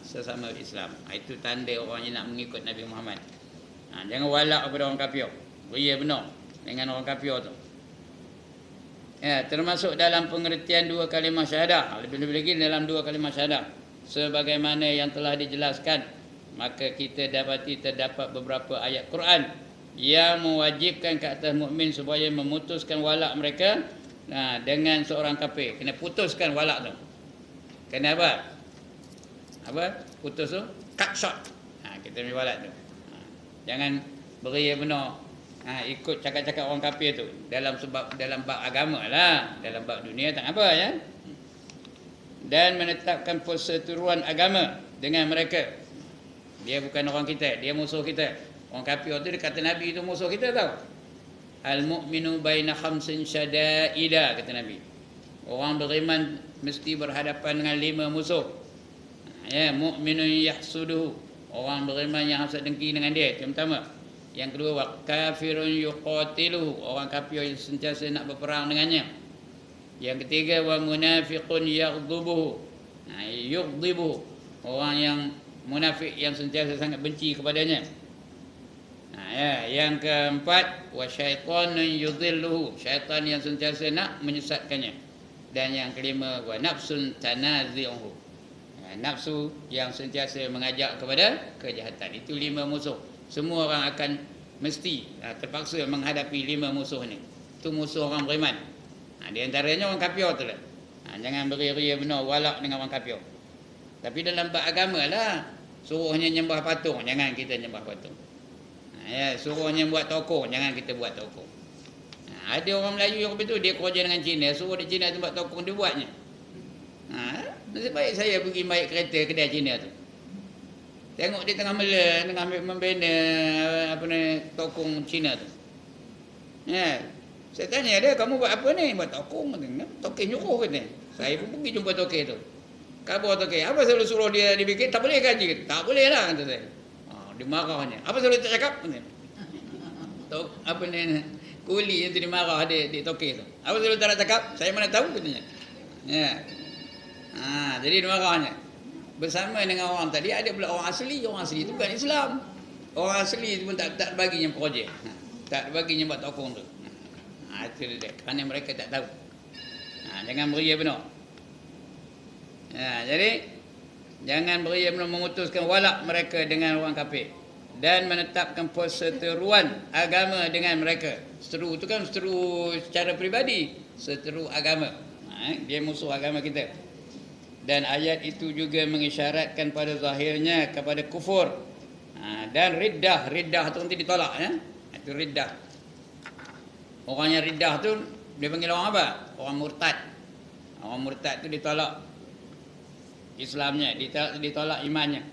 sesama Islam. Itu tanda orang yang nak mengikut Nabi Muhammad. Jangan walak kepada orang kafir. Beria benar dengan orang kafir tu. Termasuk dalam pengertian dua kalimah syahadah. Lebih-lebih lagi dalam dua kalimah syahadah, sebagaimana yang telah dijelaskan, maka kita dapati terdapat beberapa ayat Quran yang mewajibkan ke atas mukmin supaya memutuskan walak mereka dengan seorang kafir. Kena putuskan walak tu. Kena apa? Putus tu? Cut short. Kita ambil walak tu. Jangan beria benar ikut cakap-cakap orang kafir tu dalam bab agama lah. Dalam bab dunia tak apa ya. Dan menetapkan perseteruan agama dengan mereka. Dia bukan orang kita, dia musuh kita. Orang kafir tu dia kata Nabi tu musuh kita tau. Al-mu'minu baina khamsin syada'ida, kata Nabi. Orang beriman mesti berhadapan dengan 5 musuh. Mu'minun yahsuduhu, orang beriman yang hasad dengki dengan dia, itu yang pertama. Yang kedua, wa kafirun yuqatiluhu, orang kafir yang sentiasa nak berperang dengannya. Yang ketiga, wa munafiqun yaghdubuhu, yughdibuhu, orang yang munafik yang sentiasa sangat benci kepadanya. Yang keempat, wa syaitanun yudhilluhu, syaitan yang sentiasa nak menyesatkannya. Dan yang kelima, wa nafsun tanazi'uhu, nafsu yang sentiasa mengajak kepada kejahatan. Itu 5 musuh. Semua orang akan mesti terpaksa menghadapi 5 musuh ni. Itu musuh orang beriman. Di antaranya orang kafir tu lah. Jangan beria-ria benar walak dengan orang kafir. Tapi dalam bab agama lah, suruhnya nyembah patung, jangan kita nyembah patung. Suruhnya buat toko, jangan kita buat toko. Ada orang Melayu yang betul, dia kerja dengan Cina, suruh di Cina tu buat toko, dia buatnya. Nasib baik saya pergi baik kereta kedai Cina tu. Tengok dia tengah membina tokong Cina tu. Saya tanya dia, kamu buat apa ni? Buat tokong. Tokeng nyuruh kata. Saya pun pergi jumpa tokeng tu. Khabar tokeng, apa selalu suruh dia dibikin? Tak boleh gaji kata. Tak boleh lah kata saya. Dia marahnya. Apa selalu tak cakap? Kuli itu dia marah di tokeng tu. Apa selalu tak nak cakap? Saya mana tahu katanya. Jadi dia marahnya. Bersama dengan orang tadi ada pula orang asli itu bukan Islam. Orang asli itu pun tak baginya projek. Tak baginya buat tokong tu. Itu dia. Kerana mereka tak tahu. Jangan beria benar. Jadi jangan beria benar memutuskan walak mereka dengan orang kafir dan menetapkan perseteruan agama dengan mereka. Seteru itu kan seteru secara peribadi, seteru agama. Dia musuh agama kita. Dan ayat itu juga mengisyaratkan pada zahirnya kepada kufur. Dan riddah tu nanti ditolak ya. Itu riddah. Orang yang riddah tu dia panggil orang apa? Orang murtad. Orang murtad tu ditolak Islamnya, ditolak imannya.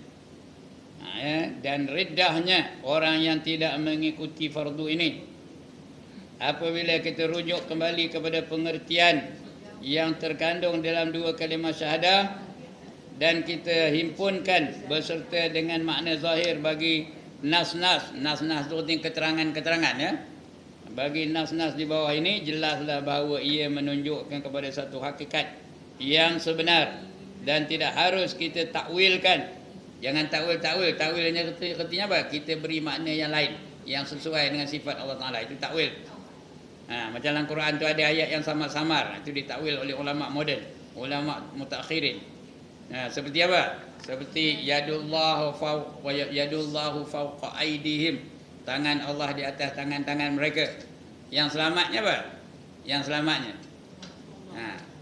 Dan riddahnya orang yang tidak mengikuti fardu ini. Apabila kita rujuk kembali kepada pengertian yang terkandung dalam 2 kalimah syahadah dan kita himpunkan beserta dengan makna zahir bagi nas-nas tu artinya keterangan-keterangan ya. Bagi nas-nas di bawah ini jelaslah bahawa ia menunjukkan kepada satu hakikat yang sebenar dan tidak harus kita takwilkan. Jangan takwil. Takwilnya artinya apa? Kita beri makna yang lain yang sesuai dengan sifat Allah Taala, itu takwil. Macam dalam Quran tu ada ayat yang samar-samar, itu ditakwil oleh ulama moden, ulama mutakhirin. Seperti apa? Seperti yadullahu fawqa aydihim, tangan Allah di atas tangan-tangan mereka. Yang selamatnya apa? Yang selamatnya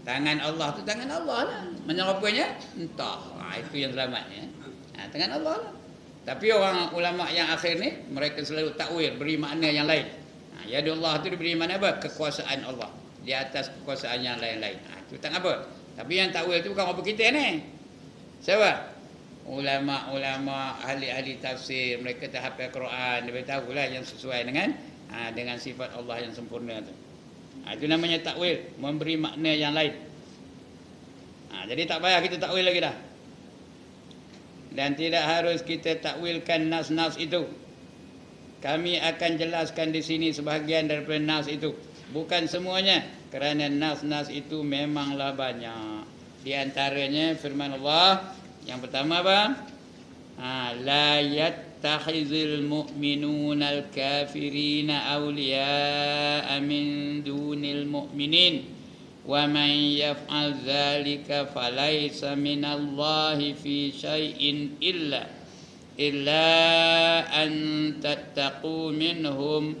tangan Allah tu tangan Allah lah. Menyerapanya entah. Itu yang selamatnya. Tangan Allah lah. Tapi orang ulama yang akhir ni mereka selalu takwil, beri makna yang lain. Yadullah tu diberi mana apa? Kekuasaan Allah di atas kekuasaan yang lain-lain. Itu tak apa. Tapi yang takwil tu bukan apa kita ni. Siapa? Ulama-ulama, ahli-ahli tafsir, mereka tak hafal Quran, dia tahulah yang sesuai dengan sifat Allah yang sempurna tu. Itu namanya takwil, memberi makna yang lain. Jadi tak payah kita takwil lagi dah. Dan tidak harus kita takwilkan nas-nas itu. Kami akan jelaskan di sini sebahagian daripada nas itu, bukan semuanya, kerana nas-nas itu memanglah banyak. Di antaranya firman Allah, Yang pertama apa? La yattakhizul mu'minuna al-kafirina awliya'a min dunil mu'minin wa man yaf'al dzalika falaysa minallahi fi syai'in illa an tattaqu minhum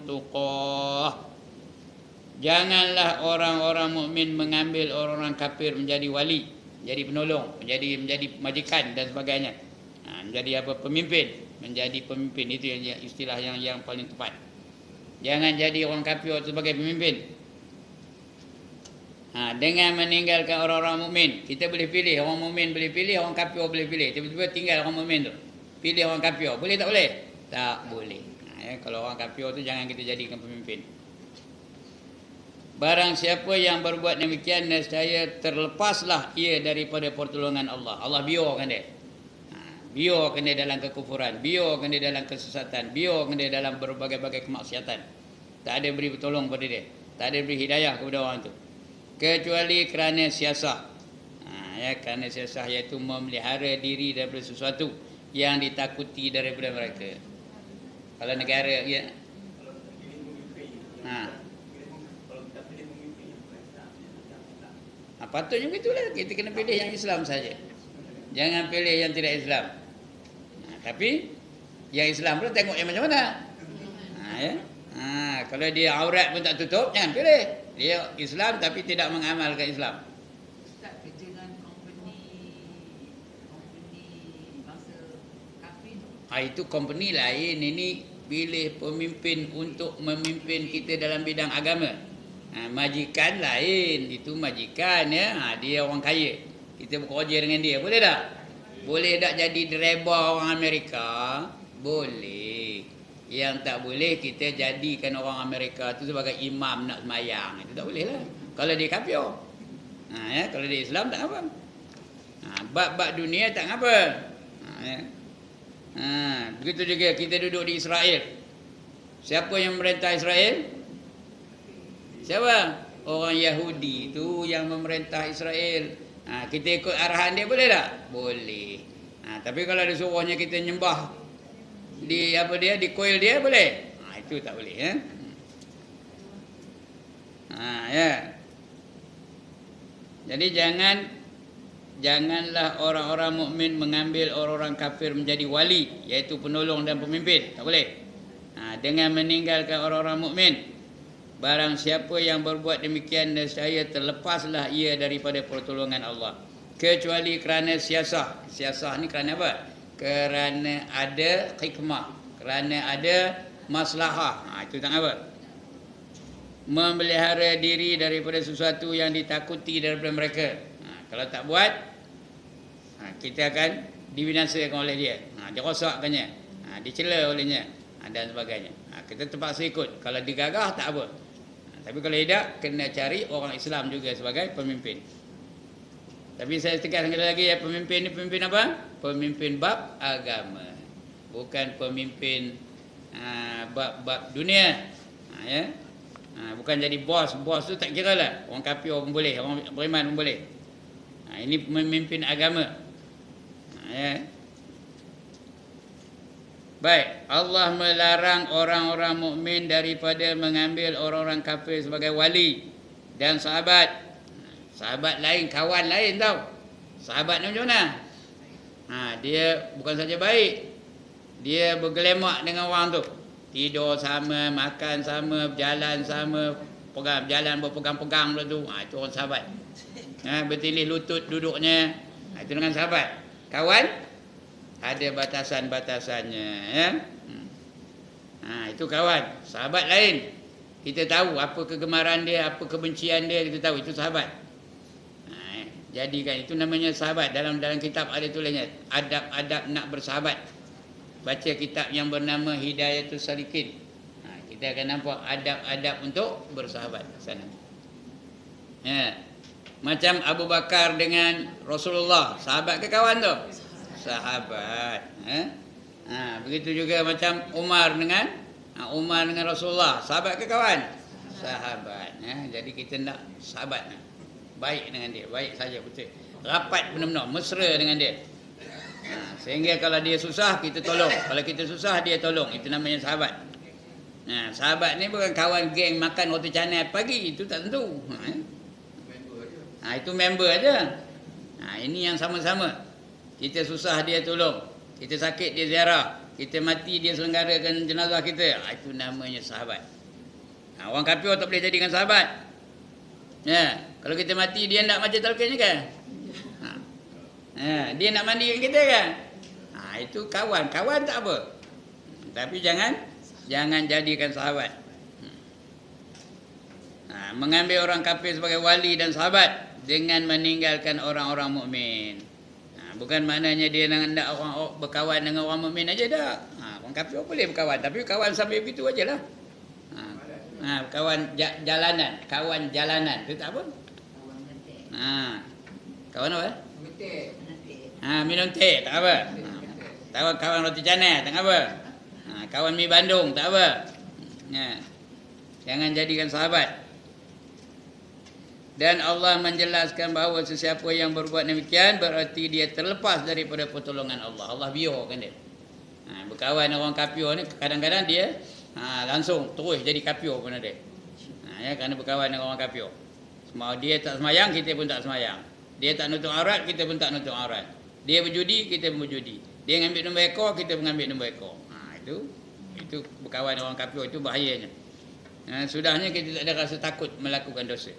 tuqah. Janganlah orang-orang mukmin mengambil orang-orang kafir menjadi wali, menjadi penolong, menjadi majikan dan sebagainya. Menjadi apa? Pemimpin, menjadi pemimpin, itu yang istilah yang paling tepat. Jangan jadi orang kafir sebagai pemimpin. Dengan meninggalkan orang-orang mukmin, kita boleh pilih, orang mukmin boleh pilih, orang kafir boleh pilih. Tiba-tiba tinggal orang mukmin tu, pilih orang kafir, boleh tak boleh? Tak boleh. Kalau orang kafir tu jangan kita jadikan pemimpin. Barang siapa yang berbuat demikian, nescaya terlepaslah ia daripada pertolongan Allah. Allah biarkan dia. Biarkan dia dalam kekufuran, biarkan dia dalam kesesatan, biarkan dia dalam berbagai-bagai kemaksiatan. Tak ada beri pertolong pada dia, tak ada beri hidayah kepada orang tu, kecuali kerana siasah. Kerana siasah, iaitu memelihara diri daripada sesuatu yang ditakuti daripada mereka. Kalau negara patutnya begitulah. Kita kena pilih yang Islam saja, jangan pilih yang tidak Islam. Tapi yang Islam pun tengok yang macam mana. Kalau dia aurat pun tak tutup, jangan pilih. Dia Islam tapi tidak mengamalkan Islam. Ustaz, kerja dengan company bangsa kafir tu. Itu company lain. Ini pilih pemimpin untuk memimpin kita dalam bidang agama. Majikan lain, itu majikan ya. Dia orang kaya, kita bekerja dengan dia, boleh tak? Boleh tak jadi driver orang Amerika? Boleh. Yang tak boleh kita jadikan orang Amerika tu sebagai imam nak semayang, itu tak boleh lah. Kalau dia kafir. Kalau dia Islam tak apa. Bab-bab dunia tak apa. Begitu juga kita duduk di Israel. Siapa yang memerintah Israel? Siapa? Orang Yahudi tu yang memerintah Israel. Kita ikut arahan dia boleh tak? Boleh. Tapi kalau dia suruhnya kita nyembah di di kuil dia, boleh? Itu tak boleh ya. Jadi janganlah orang-orang mukmin mengambil orang-orang kafir menjadi wali, iaitu penolong dan pemimpin. Tak boleh. Dengan meninggalkan orang-orang mukmin, barang siapa yang berbuat demikian, nescaya terlepaslah ia daripada pertolongan Allah, kecuali kerana siasah. Siasah ni kerana apa? Kerana ada hikmah, kerana ada maslahah. Itu tak apa. Memelihara diri daripada sesuatu yang ditakuti daripada mereka. Kalau tak buat, kita akan dibinasakan oleh dia. Dirosakkannya, dicela olehnya, dan sebagainya. Kita terpaksa ikut. Kalau digagah tak apa. Tapi kalau tidak, kena cari orang Islam juga sebagai pemimpin. Tapi saya tegas sekali lagi ya, pemimpin ni pemimpin apa? Pemimpin bab agama, bukan pemimpin bab dunia. Bukan jadi bos. Bos tu tak kira lah. Orang kafir pun boleh, orang beriman pun boleh. Ini pemimpin agama. Baik, Allah melarang orang-orang mukmin daripada mengambil orang-orang kafir sebagai wali dan sahabat. Sahabat lain, kawan lain tau. Sahabat ni macam mana? Dia bukan saja baik, dia bergelemak dengan orang tu. Tidur sama, makan sama, berjalan sama, berjalan berpegang-pegang pula tu. Itu orang sahabat. Bertilih lutut duduknya. Itu dengan sahabat. Kawan ada batasan-batasannya ya. Itu kawan. Sahabat lain, kita tahu apa kegemaran dia, apa kebencian dia, kita tahu. Itu sahabat. Jadi kan itu namanya sahabat. Dalam kitab ada tulisnya adab-adab nak bersahabat. Baca kitab yang bernama Hidayatul Salikin. Kita akan nampak adab-adab untuk bersahabat sana. Macam Abu Bakar dengan Rasulullah, sahabat ke kawan tu? Sahabat. Begitu juga macam Umar dengan Rasulullah, sahabat ke kawan? Sahabat. Jadi kita nak sahabat. baik dengan dia, baik saja betul. Rapat benar-benar, mesra dengan dia. Sehingga kalau dia susah, kita tolong. Kalau kita susah, dia tolong. Itu namanya sahabat. Sahabat ni bukan kawan geng makan roti canai pagi. Itu tak tentu. Itu member aja. Ini yang sama-sama. Kita susah, dia tolong. Kita sakit, dia ziarah. Kita mati, dia selenggarakan jenazah kita. Itu namanya sahabat. Orang kafir tak boleh jadikan sahabat. Kalau kita mati, dia nak macam talqin kan? Dia nak mandikan kita kan? Itu kawan. Kawan tak apa. Tapi jangan jadikan sahabat. Mengambil orang kafir sebagai wali dan sahabat dengan meninggalkan orang-orang mukmin. Bukan maknanya dia nak orang berkawan dengan orang mukmin aja dah. Orang kafir boleh berkawan, tapi kawan sampai begitu ajalah. Kawan jalanan, kawan jalanan itu tak apa. Kawan apa? Minum teh tak apa. Kawan roti canai tak apa. Kawan mi Bandung tak apa. Jangan jadikan sahabat. Dan Allah menjelaskan bahawa sesiapa yang berbuat demikian berarti dia terlepas daripada pertolongan Allah. Allah biarkan dia. Berkawan dengan orang kafir ni kadang-kadang dia langsung terus jadi kafir pun ada. Kerana berkawan dengan orang kafir. Dia tak semayang, kita pun tak semayang. Dia tak nutup aurat, kita pun tak nutup aurat. Dia berjudi, kita pun berjudi. Dia mengambil nombor ekor, kita pun mengambil nombor ekor. Itu berkawan dengan orang kafir, itu bahayanya. Sudahnya kita tak ada rasa takut melakukan dosa.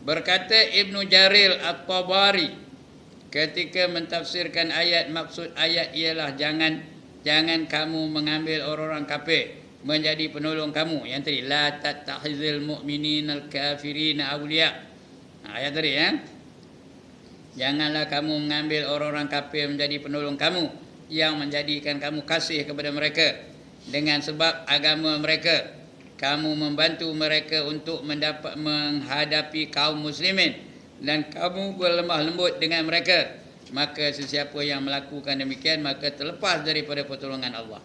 Berkata Ibnu Jarir At-Tabari ketika mentafsirkan ayat, maksud ayat ialah jangan kamu mengambil orang-orang kafir menjadi penolong kamu. Yang tadi la tattakhizul mu'minina al-kafirina awliya. Ayat tadi janganlah kamu mengambil orang-orang kafir menjadi penolong kamu yang menjadikan kamu kasih kepada mereka dengan sebab agama mereka. Kamu membantu mereka untuk menghadapi kaum muslimin dan kamu berlemah lembut dengan mereka. Maka sesiapa yang melakukan demikian maka terlepas daripada pertolongan Allah.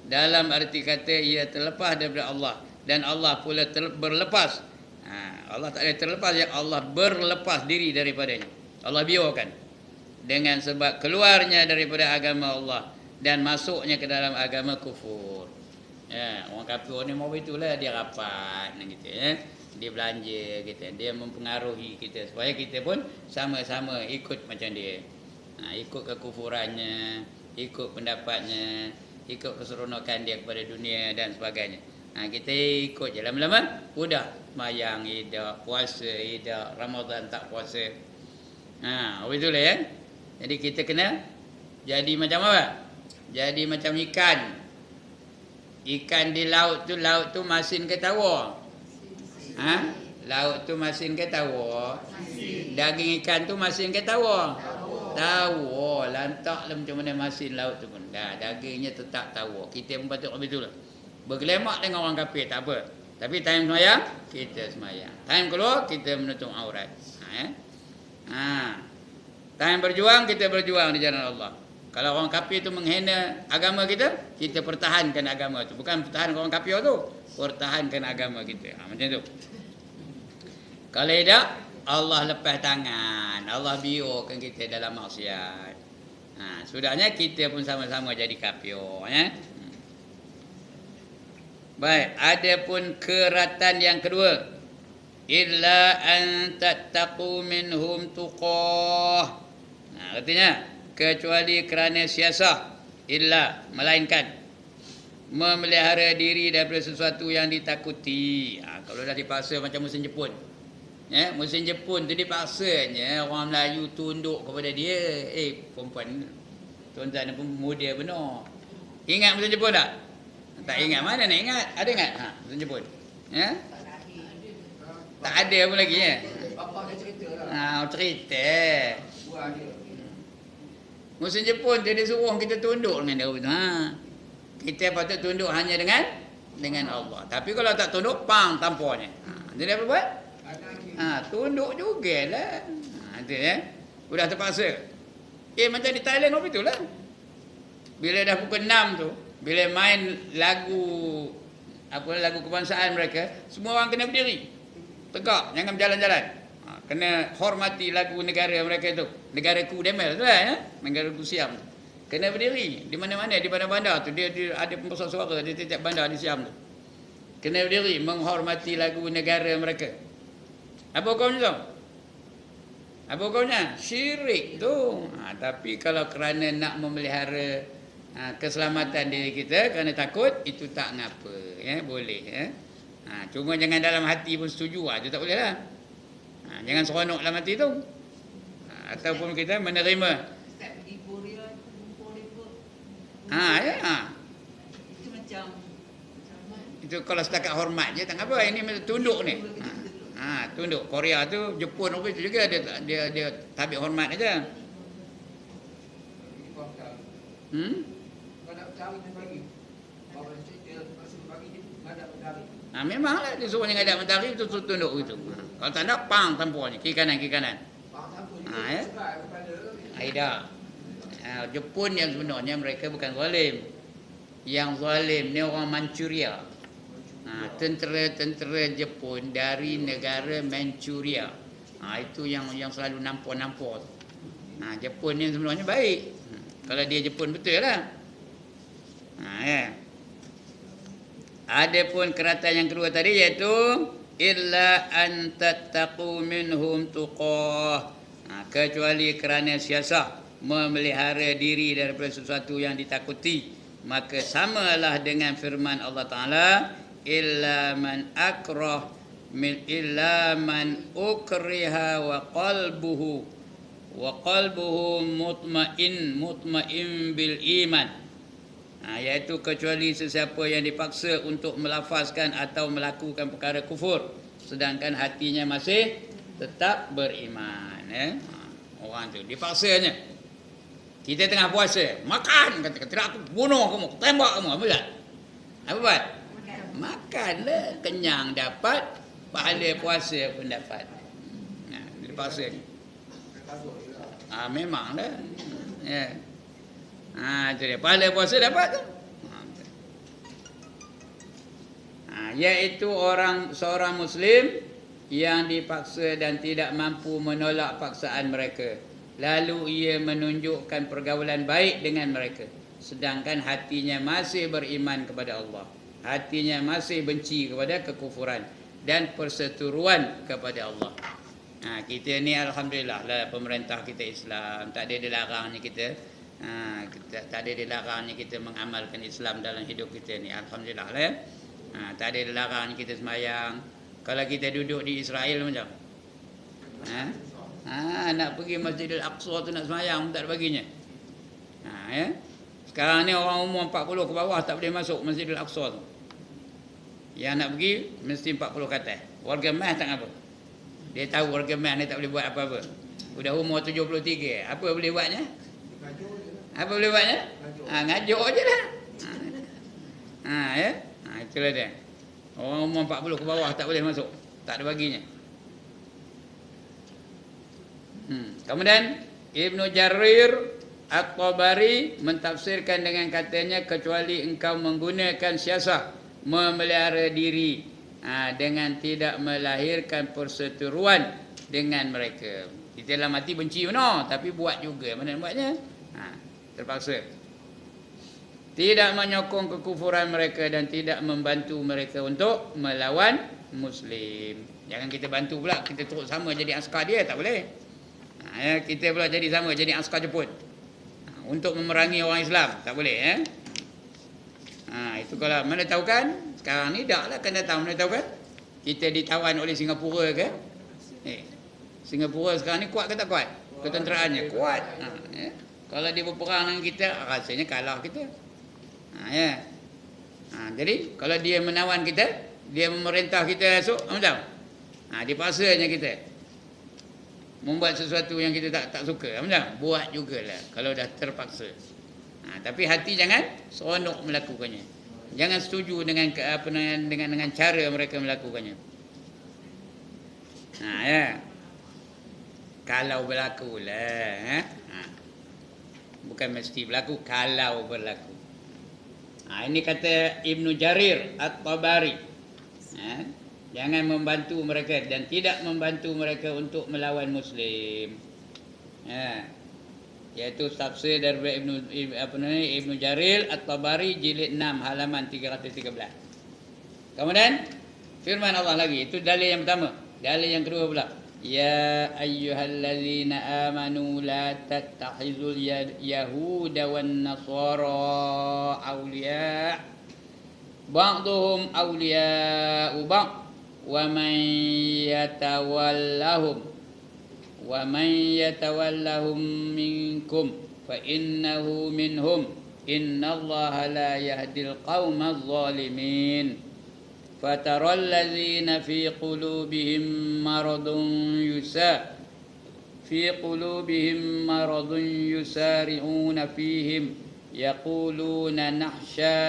Dalam arti kata ia terlepas daripada Allah dan Allah pula berlepas. Allah tak ada terlepas, ya Allah berlepas diri daripadanya. Allah biarkan dengan sebab keluarnya daripada agama Allah dan masuknya ke dalam agama kufur. Orang kafir ni mau itulah dia rapat dengan kita, dia belanja kita, dia mempengaruhi kita supaya kita pun sama-sama ikut macam dia. Ikut kekufurannya, ikut pendapatnya, ikut keseronokan dia kepada dunia dan sebagainya. Kita ikut je lama-lama mudah sembahyang tidak, puasa tidak, Ramadan tak puasa. Itulah ya. Jadi kita kena jadi macam apa? Jadi macam ikan. Ikan di laut tu masin ke tawar? Laut tu masin ke tawar? Daging ikan tu masin ke tawar? Tawar. Lantaklah macam mana masin laut tu pun. Dagingnya tetap tawar. Kita pun patut betul lah. Bergelemak dengan orang kafir tak apa. Tapi time semayang, kita semayang. Time keluar, kita menutup aurat. Time berjuang, kita berjuang di jalan Allah. Kalau orang kafir tu menghina agama kita, kita pertahankan agama tu. Bukan pertahankan orang kafir tu, pertahankan agama kita. Macam tu. Kalau tidak, Allah lepas tangan. Allah biarkan kita dalam maksiat. Sudahnya kita pun sama-sama jadi kafir. Baik, ada pun keratan yang kedua. Illa an tattaqu minhum tuqah. Artinya kecuali kerana siasah, illa melainkan memelihara diri daripada sesuatu yang ditakuti. Kalau dah dipaksa macam musim Jepun. Musim Jepun tu dipaksanya orang Melayu tunduk kepada dia. Perempuan tuan-tuan pun muda benar. Ingat musim Jepun tak? Tak ingat, mana nak ingat? Ada ingat? Musim Jepun. Tak ada pun lagi ya. Bapak dia cerita lah. Cerita. Buah dia. Musim Jepun dia suruh kita tunduk dengan dia. Kita patut tunduk hanya dengan Allah. Tapi kalau tak tunduk, tampaknya. Jadi apa buat? Tunduk jugalah. Itu ya. Sudah terpaksa. Macam di Thailand apa itulah. Bila dah pukul 6 tu, bila main lagu kebangsaan mereka, semua orang kena berdiri. Tegak, jangan berjalan-jalan. Kena hormati lagu negara mereka itu. Negara ku Demel tu lah, ya? Negara ku Siam. Kena berdiri di mana-mana, di bandar-bandar tu. Dia ada pembesar suara di tiap bandar di Siam tu. Kena berdiri menghormati lagu negara mereka. Apa hukumnya tu? Apa hukumnya? Syirik tu. Tapi kalau kerana nak memelihara keselamatan diri kita, kerana takut, itu tak ngapa. Ya? Boleh. Ya? Cuma jangan dalam hati pun setuju. Itu tak boleh lah. Jangan seronok dalam hati tu. Ataupun kita menerima. Ustaz pergi Korea, kumpul ikut. Ya. Itu macam Itu kalau setakat hormat je tak apa. Ini tunduk ni. Tunduk. Korea tu, Jepun itu juga dia tabik hormat aja. Kau nak cari dia bagi. Kalau dia masih bagi dia ada mencari. Memanglah dia suruh yang ada mentari itu tunduk gitu. Kalau tak ada, pang tampurnya. Kiri kanan. Bang tampuk Ya. juga kepada Aida. Jepun yang sebenarnya mereka bukan zalim. Yang zalim ni orang Manchuria. Tentera-tentera Jepun dari negara Manchuria. Itu yang selalu nampur-nampur. Jepun ni sebenarnya baik. Kalau dia Jepun betul lah. Ya. Adapun keratan yang kedua tadi iaitu illa an tattaqu minhum tuqah. Kecuali kerana siasat memelihara diri daripada sesuatu yang ditakuti, maka samalah dengan firman Allah Taala, illa man ukriha wa qalbuhu mutmain bil iman. Iaitu kecuali sesiapa yang dipaksa untuk melafazkan atau melakukan perkara kufur sedangkan hatinya masih tetap beriman. Orang tu dipaksanya. Kita tengah puasa, makan, kata tidak aku bunuh kamu, tembak kamu, apa tak? Apa buat? Makanlah, kenyang dapat, pahala puasa pun dapat. Dipaksa ni. Memanglah. Ya. Itu dia. Pahala puasa dapat tu. Iaitu seorang Muslim yang dipaksa dan tidak mampu menolak paksaan mereka. Lalu ia menunjukkan pergaulan baik dengan mereka. Sedangkan hatinya masih beriman kepada Allah. Hatinya masih benci kepada kekufuran dan perseteruan kepada Allah. Kita ni alhamdulillah lah, pemerintah kita Islam. Tak ada dilarangnya kita. Tak ada dilarangnya kita mengamalkan Islam dalam hidup kita ni. Alhamdulillah lah ya. Tak ada dilarangnya kita sembahyang. Kalau kita duduk di Israel macam nak pergi Masjidil Aqsa tu nak sembahyang tak ada baginya. Ya. Sekarang ni orang umur 40 ke bawah tak boleh masuk Masjidil Aqsa tu. Yang nak pergi mesti 40 ke atas. Warga Mas tak apa. Dia tahu warga Mas ni tak boleh buat apa-apa. Sudah umur 73. Apa boleh buatnya? Apa boleh buatnya? Ngajuk je lah. Ya. Itulah dia. Orang umur 40 ke bawah tak boleh masuk. Tak ada baginya. Kemudian Ibnu Jarir At-Tabari mentafsirkan dengan katanya, kecuali engkau menggunakan siasat memelihara diri dengan tidak melahirkan perseteruan dengan mereka. Kita dalam hati benci benar, tapi buat juga. Mana nak buatnya? Terpaksa. Tidak menyokong kekufuran mereka dan tidak membantu mereka untuk melawan Muslim. Jangan kita bantu pula, kita terus sama jadi askar dia, tak boleh. Kita pula jadi sama, jadi askar Jepun. Untuk memerangi orang Islam, tak boleh. Itu kalau mana tahu kan, sekarang ni dah lah akan datang, mana tahu kan. Kita ditawan oleh Singapura ke? Singapura sekarang ni kuat ke tak kuat? Ketenteraannya kuat. Kalau dia berperang dengan kita, rasanya kalah kita. Jadi kalau dia menawan kita, dia memerintah kita esok, macam dipaksanya kita membuat sesuatu yang kita tak suka, macam buat jugalah kalau dah terpaksa. Tapi hati jangan seronok melakukannya. Jangan setuju dengan dengan cara mereka melakukannya. Kalau berlaku lah. Bukan mesti berlaku, kalau berlaku. Ini kata Ibnu Jarir At-Tabari. Jangan membantu mereka dan tidak membantu mereka untuk melawan Muslim. Iaitu tafsir dari Ibnu Jarir At-Tabari jilid 6 halaman 313. Kemudian firman Allah lagi, itu dalil yang pertama. Dalil yang kedua pula, ya ayyuhallazina amanu la tattakhizul yahuda wan nasara awliya ba'dhum awliya'u ba'd wa man yatawallahum minkum fa innahu minhum innallaha la yahdil qaumadh zalimin. فترى الذين في قلوبهم مرض يسارعون فيهم يقولون نخشى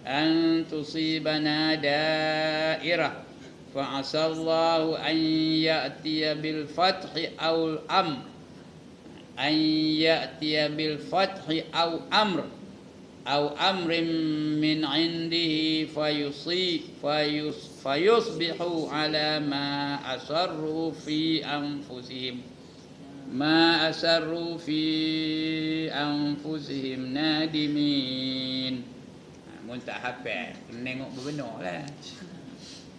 أن تصيبنا دائرة فعسى الله أن يأتي بالفتح أو أمر من عنده فيصبحوا على ما أسروا في أنفسهم نادمين. Mun tak hafal, tengok benar lah.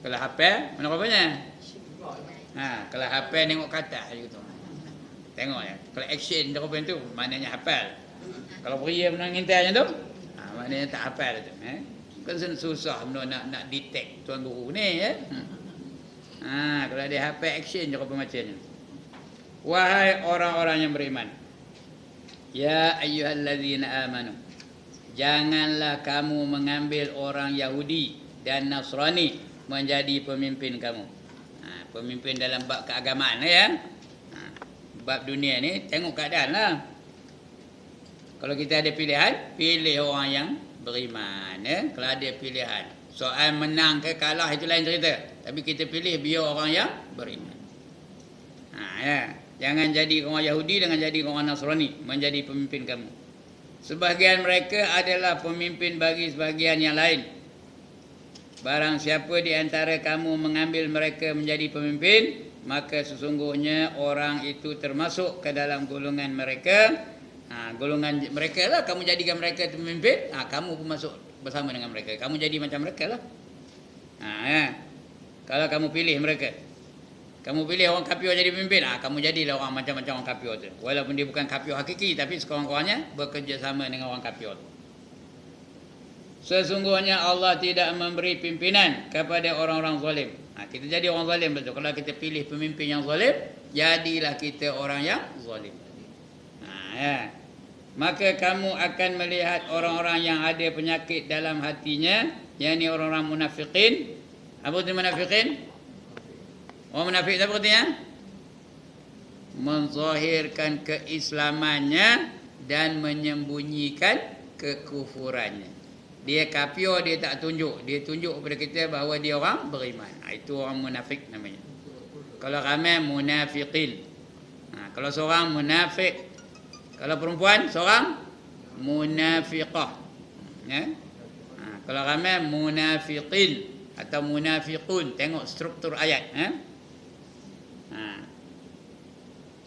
Kalau hafal, mana rupanya? Kalau hafal tengok kata gitu. Tengok ya. Kalau action dia rupanya tu, maknanya hafal. Kalau beria menang ngintainya tu, maknanya tak hafal tu. Kan susah nak detect tuan guru ni ya. Kalau dia hafal action je apa macamnya. Wahai orang-orang yang beriman, ya ayyuhallazina amanu, janganlah kamu mengambil orang Yahudi dan Nasrani menjadi pemimpin kamu. Pemimpin dalam bab keagamaan ya. Bab dunia ni tengok keadaan lah. Kalau kita ada pilihan, pilih orang yang beriman ya. Kalau ada pilihan, soal menang ke kalah itu lain cerita. Tapi kita pilih biar orang yang beriman. Ya. Jangan jadi orang Yahudi, jangan jadi orang Nasrani menjadi pemimpin kamu. Sebahagian mereka adalah pemimpin bagi sebahagian yang lain. Barang siapa di antara kamu mengambil mereka menjadi pemimpin, maka sesungguhnya orang itu termasuk ke dalam golongan mereka. Golongan mereka lah, kamu jadikan mereka pemimpin, kamu pun masuk bersama dengan mereka. Kamu jadi macam mereka lah. Ya. Kalau kamu pilih mereka, kamu pilih orang kafir jadi pemimpin, kamu jadilah orang macam-macam orang kafir tu. Walaupun dia bukan kafir hakiki, tapi sekurang-kurangnya bekerjasama dengan orang kafir tu. Sesungguhnya Allah tidak memberi pimpinan kepada orang-orang zalim. Kita jadi orang zalim betul. Kalau kita pilih pemimpin yang zalim, jadilah kita orang yang zalim. Ya. Maka kamu akan melihat orang-orang yang ada penyakit dalam hatinya, yakni orang-orang munafikin. Apa itu munafikin? Orang munafik apa artinya? Menzahirkan keislamannya dan menyembunyikan kekufurannya. Dia kafir, dia tak tunjuk. Dia tunjuk kepada kita bahawa dia orang beriman. Itu orang munafik namanya. Kalau ramai munafiqin. Kalau seorang munafik. Kalau perempuan seorang munafiqah. Ya? Kalau ramai munafiqin atau munafiqun. Tengok struktur ayat.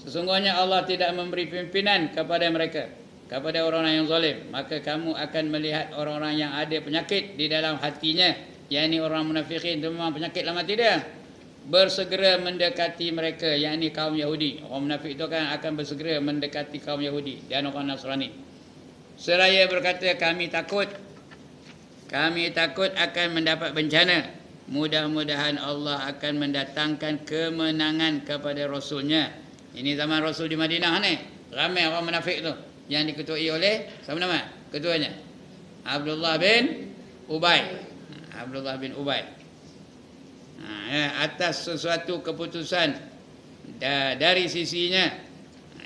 Sesungguhnya Allah tidak memberi pimpinan kepada mereka, kepada orang-orang yang zalim. Maka kamu akan melihat orang-orang yang ada penyakit di dalam hatinya, yakni orang munafikin itu memang penyakit dalam hati dia, bersegera mendekati mereka, yakni kaum Yahudi. Orang munafik itu akan bersegera mendekati kaum Yahudi dan orang Nasrani, seraya berkata, kami takut akan mendapat bencana. Mudah-mudahan Allah akan mendatangkan kemenangan kepada Rasulnya. Ini zaman Rasul di Madinah ni, ramai orang munafik tu yang diketuai oleh siapa nama ketuanya? Abdullah bin Ubay. Atas sesuatu keputusan dari sisinya,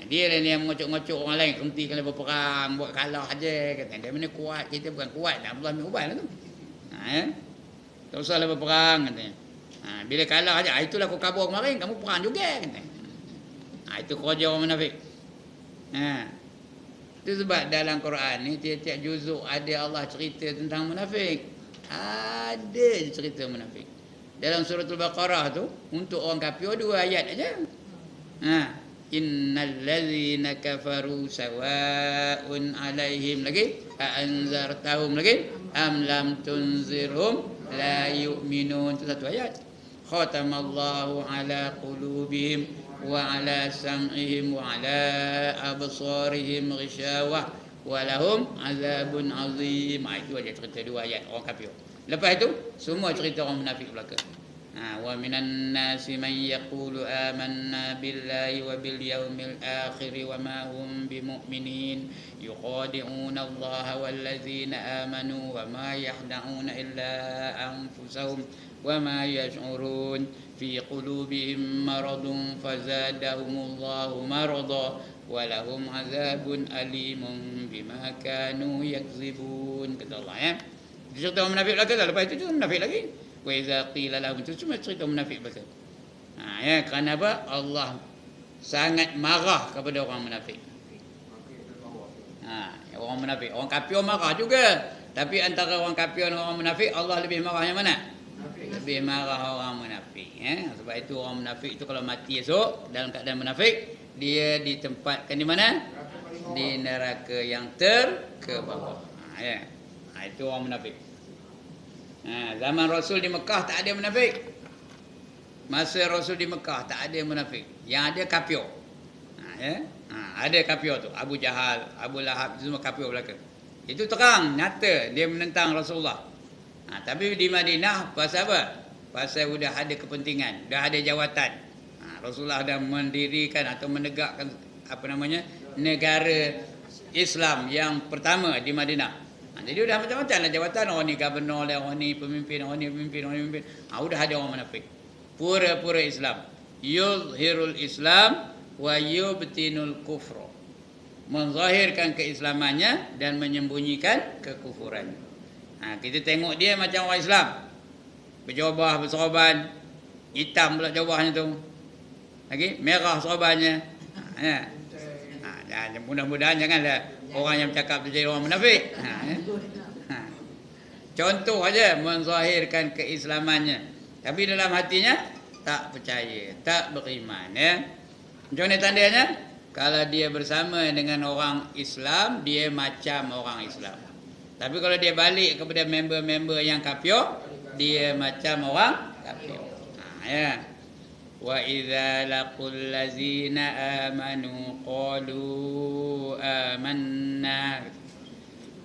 dia lah yang mengocok-ngocok orang lain, hentikan berperang, buat kalah aja, kata dia mana kuat, kita bukan kuat. Abdullah bin Ubay lah tu. Tak usahlah berperang, katanya. Bila kalah aja, itulah kau kabur kemarin, kamu perang juga, katanya. Itu kerja orang munafik. Itu sebab dalam Quran ni tiap-tiap juzuk ada Allah cerita tentang munafik. Ada je cerita munafik. Dalam surah Al-Baqarah tu untuk orang kafir 2 ayat aja. Innal ladzina kafaru sawa'un 'alaihim lagi anzartahum lagi am lam tunzirhum la yu'minun. Itu 1 ayat. Khatamallahu ala qulubihim wa ala sam'ihim wa ala absarihim ghishawah wa lahum azabun azim. Itu aja cerita 2 ayat orang kafir. Lepas itu semua cerita orang munafik belaka. Wa minan nasi man yaqulu amanna billahi wa bil yaumil akhir wa ma hum bimu'minin yukhadi'una Allah wal ladzina amanu wa ma yahda'una illa anfusahum wa ma yash'urun fi qulubihim maradun fazadahumullahu marada wa lahum azabun alimun bima kanu yakzibun. Kata Allah ya. Cerita orang munafik belaka, lepas itu juga munafik lagi. Wa iza qila lahum, itu cuma cerita munafik belaka. Ya, kerana apa? Allah sangat marah kepada orang munafik. Orang munafik, orang kafir marah juga. Tapi antara orang kafir dan orang munafik, Allah lebih marah yang mana? Lebih marah orang munafik. Sebab itu orang munafik itu kalau mati esok dalam keadaan munafik, dia ditempatkan di mana? Di neraka yang terkebawah. Itu orang munafik. Zaman Rasul di Mekah tak ada munafik. Masa Rasul di Mekah tak ada munafik. Yang ada kafir. Ada kafir tu. Abu Jahal, Abu Lahab, semua kafir belaka. Itu terang, nyata dia menentang Rasulullah. Tapi di Madinah pasal apa? Pasal sudah ada kepentingan, dah ada jawatan. Rasulullah dah mendirikan atau menegakkan negara Islam yang pertama di Madinah. Jadi sudah macam-macam lah jawatan. Orang ni governor lah, orang ni pemimpin, orang ni pemimpin, orang ni pemimpin. Sudah ada orang munafik. Pura-pura Islam. Yuzhirul Islam wa yubtinul kufra. Menzahirkan keislamannya dan menyembunyikan kekufuran. Kita tengok dia macam orang Islam. Berjubah, berserban. Hitam pula jubahnya tu. Lagi merah serbannya. Mudah-mudahan janganlah orang yang bercakap tu jadi orang munafik. Contoh aja menzahirkan keislamannya, tapi dalam hatinya tak percaya, tak beriman. Macam mana tandanya? Kalau dia bersama dengan orang Islam, dia macam orang Islam. Tapi kalau dia balik kepada member-member yang kafir, dia macam orang kafir. Wa idza laqul ladzina amanu qalu amanna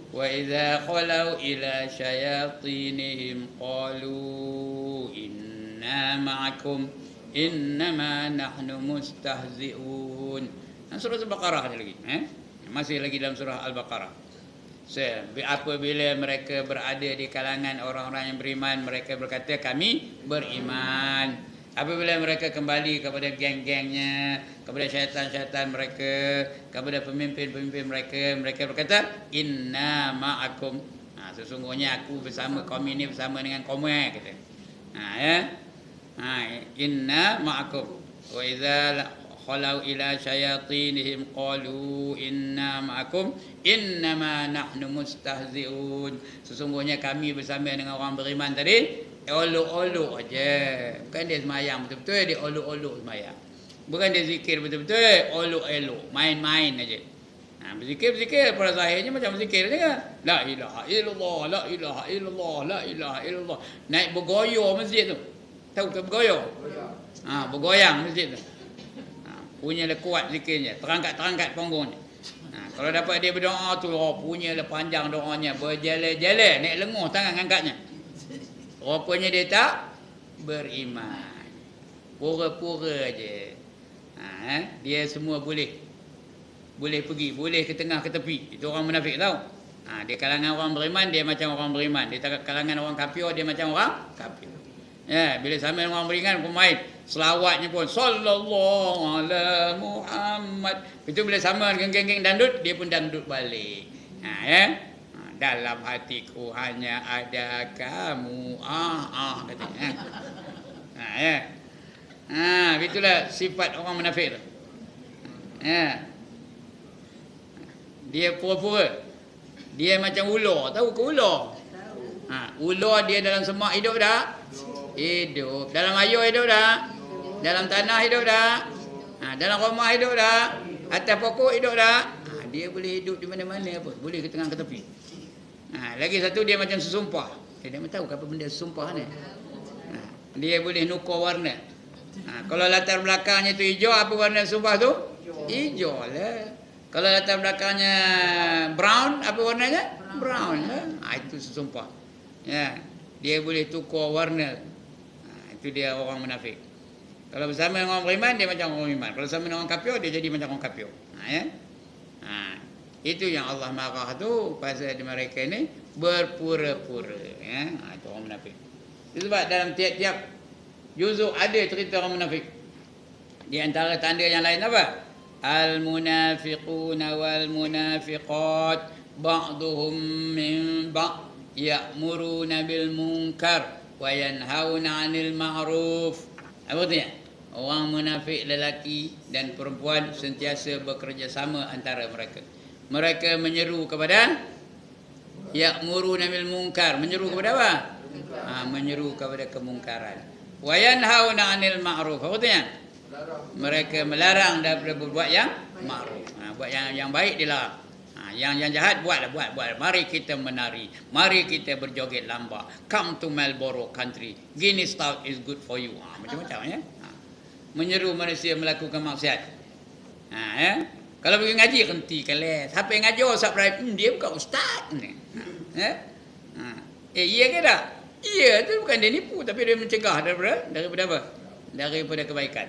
wa idza khalau ila syayatinihim qalu inna ma'akum innama nahnu mustahzi'un. Surah Al-Baqarah lagi, masih lagi dalam surah Al-Baqarah. Apabila mereka berada di kalangan orang-orang yang beriman, mereka berkata kami beriman. Apabila mereka kembali kepada geng-gengnya, kepada syaitan-syaitan mereka, kepada pemimpin-pemimpin mereka, mereka berkata inna ma'akum. Sesungguhnya aku bersama kaum ini, bersama dengan kaum kata. Inna ma'akum. Wa idza khalau ila syayatinihim qalu inna ma'akum innama nahnu mustahzi'un. Sesungguhnya kami bersama dengan orang beriman tadi olok-olok aja. Bukan dia semayang betul-betul, dia olok-olok semayang. Bukan dia zikir betul-betul, olok-olok, main-main aja. Berzikir-berzikir pada zahirnya macam berzikir aja. La ilaha illallah, la ilaha illallah, la ilaha illallah. Naik bergoyor masjid tu. Tahu ke bergoyor? Bergoyang masjid tu. Punya le kuat zikirnya, terangkat-terangkat punggungnya. Kalau dapat dia berdoa tu, punya le panjang doanya, berjala-jala, naik lenguh tangan angkatnya. Rupanya dia tak beriman. Pura-pura je. Dia semua boleh pergi, boleh ke tengah ke tepi. Itu orang munafik tahu. Dia kalangan orang beriman, dia macam orang beriman. Dia kalangan orang kafir, dia macam orang kafir. Bila sama dengan orang beriman pemain selawatnya pun sallallahu ala Muhammad. Itu bila sama dengan geng-geng dandut, dia pun dandut balik. Dalam hatiku hanya ada kamu. Katanya. Itulah sifat orang munafik tu. Dia pura-pura. Dia macam ular, tahu ke ular? Ular dia dalam semak hidup tak? Hidup. Dalam air hidup tak? Dalam tanah hidup tak? Dalam rumah hidup tak? Atas pokok hidup tak? Dia boleh hidup di mana-mana apa? Boleh ke tengah ke tepi. Lagi satu dia macam sesumpah. Dia tahu apa benda sesumpah ni. Dia boleh nukar warna. Kalau latar belakangnya tu hijau, apa warna sesumpah tu? Hijau lah. Kalau latar belakangnya brown, apa warnanya? Brown lah. Itu sesumpah. Ya, dia boleh tukar warna. Itu dia orang munafik. Kalau bersama dengan orang beriman, dia macam orang beriman. Kalau bersama dengan orang kafir, dia jadi macam orang kafir. Itu yang Allah marah tu pasal mereka ni berpura-pura. Itu orang munafik. Itu sebab dalam tiap-tiap juzuk ada cerita orang munafik. Di antara tanda yang lain apa? Al-munafiquna wal-munafiqat ba'duhum min ba' ya'muruna bil munkar wa yanhauna 'anil ma'ruf. Apa tu ya? Orang munafik lelaki dan perempuan sentiasa bekerjasama antara mereka. Mereka menyeru kepada ya'muruna bil munkar. Menyeru kepada apa? Menyeru kepada kemungkaran. Wa yanhauna 'anil ma'ruf. Apa tu ya? Mereka melarang daripada berbuat yang ma'ruf. Buat yang baik dilarang. Yang jahat buat. Mari kita menari. Mari kita berjoget lamba. Come to Marlborough country. Guinness Stout is good for you. Macam-macam ya. Menyeru manusia melakukan maksiat. Kalau pergi ngaji henti kelas. Siapa yang ngajar subscribe? Dia bukan ustaz ni. Iya ke tak? Iya tu bukan dia nipu, tapi dia mencegah daripada apa? Daripada kebaikan.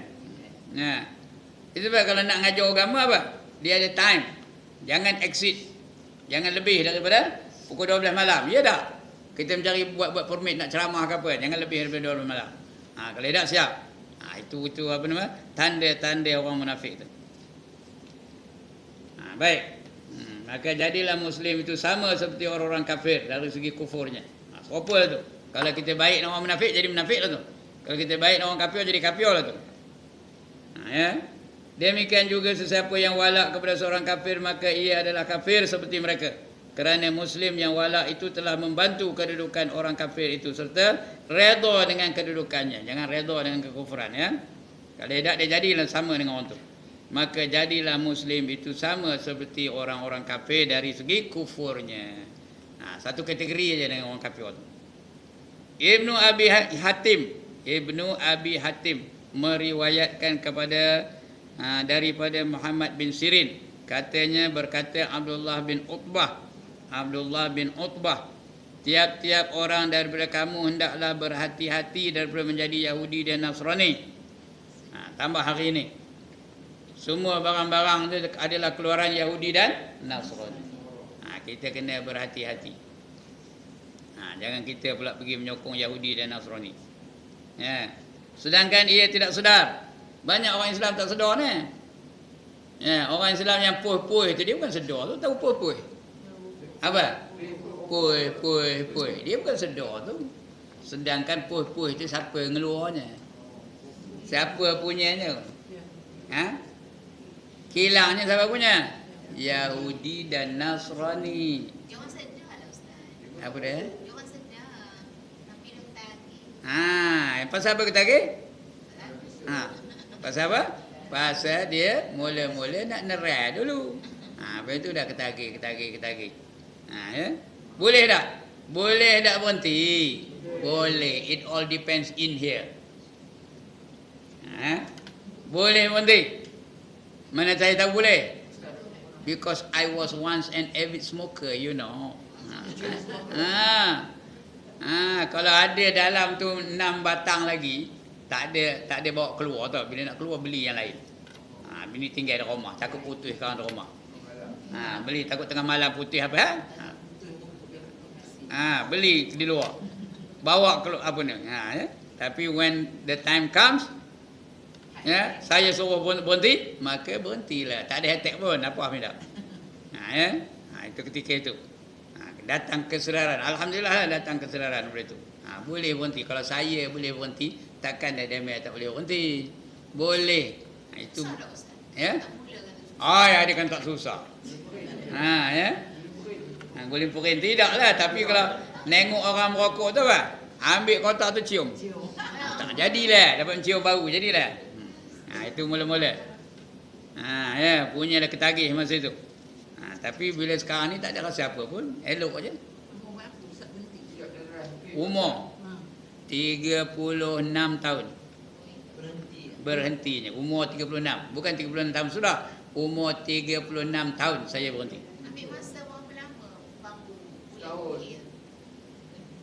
Itu sebab kalau nak ngajar agama apa? Dia ada time. Jangan exit. Jangan lebih daripada pukul 12 malam. Ya tak? Kita mencari buat permit nak ceramah ke apa. Jangan lebih daripada 12 malam. Kalau tak siap. Itu apa nama? Tanda-tanda orang munafik tu. Baik. Maka jadilah Muslim itu sama seperti orang-orang kafir dari segi kufurnya. Apa lah tu? Kalau kita baik dengan orang munafik, jadi munafik lah tu. Kalau kita baik dengan orang kafir, jadi kafir lah tu. Demikian juga sesiapa yang walak kepada seorang kafir, maka ia adalah kafir seperti mereka. Kerana Muslim yang walak itu telah membantu kedudukan orang kafir itu serta redha dengan kedudukannya. Jangan redha dengan kekufuran ya. Kalau tidak, dia jadilah sama dengan orang tu. Maka jadilah Muslim itu sama seperti orang-orang kafir dari segi kufurnya. Satu kategori aja dengan orang kafir tu. Ibnu Abi Hatim meriwayatkan kepada daripada Muhammad bin Sirin, katanya berkata Abdullah bin Utbah, tiap-tiap orang daripada kamu hendaklah berhati-hati daripada menjadi Yahudi dan Nasrani. Tambah hari ini semua barang-barang itu adalah keluaran Yahudi dan Nasrani. Kita kena berhati-hati. Jangan kita pula pergi menyokong Yahudi dan Nasrani. Sedangkan ia tidak sedar. Banyak orang Islam tak sedar ni. Orang Islam yang puih-puih tu, dia bukan sedar tu. Tahu puih-puih? Apa? Puih. Dia bukan sedar tu. Sedangkan puih-puih tu siapa ngeluarnya? Siapa punyanya? Kilangnya siapa punya? Yahudi dan Nasrani. Jangan sedar lah Ustaz. Apa dia? Jangan sedar. Tapi dia bertagih. Pasal apa ketagih? Pasal apa? Pasal dia mula-mula nak nerai dulu. Lepas itu dah ketagih. Ya? Boleh tak? Boleh tak berhenti? Boleh. It all depends in here. Boleh berhenti? Mana saya tahu boleh? Because I was once an avid smoker, you know. Kalau ada dalam tu 6 batang lagi, tak ada bawa keluar tau. Bila nak keluar beli yang lain. Bini tinggal di rumah, takut putih kawan di rumah. Beli takut tengah malam putih apa? Beli di luar. Bawa keluar apa ni? Ya? Tapi when the time comes, ya, saya suruh berhenti, maka berhentilah. Tak ada hashtag pun, apa tidak. Itu ketika itu. Datang kesedaran. Alhamdulillah datang kesedaran daripada itu. Boleh berhenti. Kalau saya boleh berhenti, takkan ada demai tak boleh berhenti. Boleh. Itu ya. Ya, dia kan tak susah. Ya. Boleh berhenti tidaklah, tapi kalau Nengok orang merokok tu apa? Ambil kotak tu cium. Cium. Tak jadilah, dapat cium bau jadilah. Itu mula-mula. Ya, punya dah ketagih masa itu. Tapi bila sekarang ni tak ada rasa apa pun, elok aja. Umur berapa Ustaz berhenti? Umur 36 tahun Berhenti. berhentinya. Umur 36, bukan 36 tahun sudah. Umur 36 tahun saya berhenti. Ambil masa berapa lama bambu Setahun.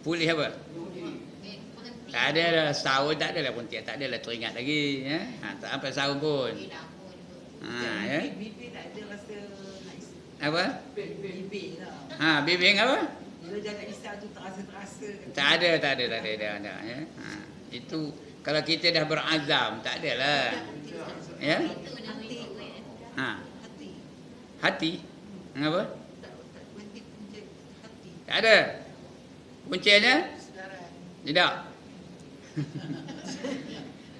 Pulih apa? berhenti. Tak ada lah, setahun tak ada lah pun, tak ada lah teringat lagi. Ya? Tak sampai setahun pun. Lama juga. Ya? Bibir tak ada rasa nak isap. Apa? Bibir lah. Bibing apa? Bila jangan isap tu terasa-terasa. Tak ada. Ya? Itu kalau kita dah berazam, tak ada lah. Ya? Itu nama itu kan. Hati. Hati? Apa? Tak berhenti punca hati. Tak ada. Puncanya? Saudara. Tidak.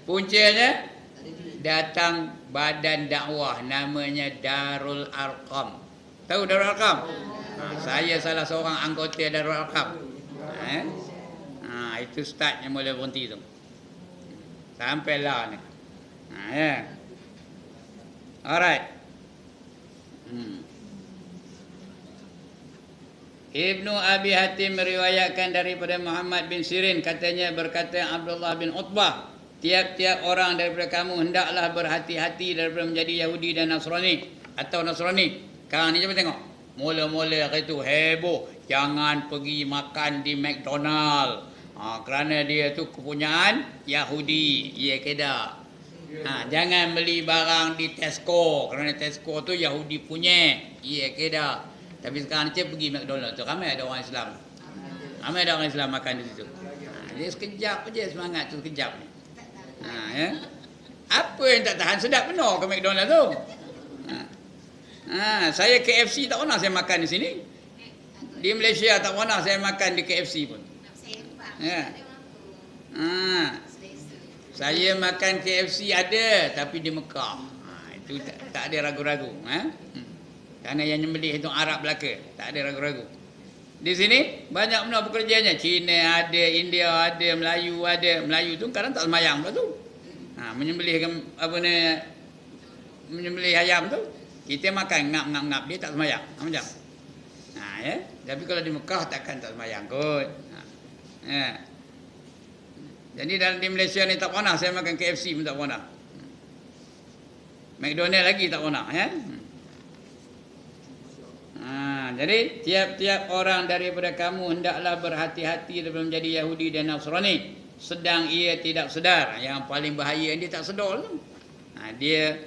Puncanya Tak ada duit. datang badan dakwah namanya Darul Arqam. Tahu Darul Arqam? Saya salah seorang anggota Darul Arqam. Itu startnya mula berhenti tu. Sampailah ni. Ya. Alright. Ibnu Abi Hatim meriwayatkan daripada Muhammad bin Sirin, katanya berkata Abdullah bin Utbah, tiap-tiap orang daripada kamu hendaklah berhati-hati daripada menjadi Yahudi dan Nasrani atau Nasrani. Sekarang ni cuba tengok. Mula-mula hari itu heboh, jangan pergi makan di McDonald. Kerana dia tu kepunyaan Yahudi. Ya ke tak? Jangan beli barang di Tesco kerana Tesco tu Yahudi punya. Ya ke tak? Tapi sekarang ni pergi McDonald tu ramai ada orang Islam. Ramai ada orang Islam makan di situ. Dia sekejap je semangat tu, sekejap ni. Ya. Apa yang tak tahan, sedap penuh ke McDonald tu. Saya KFC tak pernah saya makan di sini. Di Malaysia tak pernah saya makan di KFC pun. Ya. Saya makan KFC ada, tapi di Mekah. Itu tak ada ragu-ragu. Kerana yang nyembelih itu Arab belaka, tak ada ragu-ragu. Di sini banyak benar pekerjanya. Cina ada, India ada, Melayu ada. Melayu tu kadang tak semayang pula tu. Menyembelih menyembelih ayam tu, kita makan ngap-ngap-ngap, dia tak semayang. Macam. Ya. Tapi kalau di Mekah takkan tak semayang kot. Ya. Jadi di Malaysia ni tak pernah saya makan KFC pun tak pernah. McDonald lagi tak pernah. Ya. Jadi tiap-tiap orang daripada kamu hendaklah berhati-hati daripada menjadi Yahudi dan Nasrani sedang ia tidak sedar. Yang paling bahaya dia tak sedar tu. Dia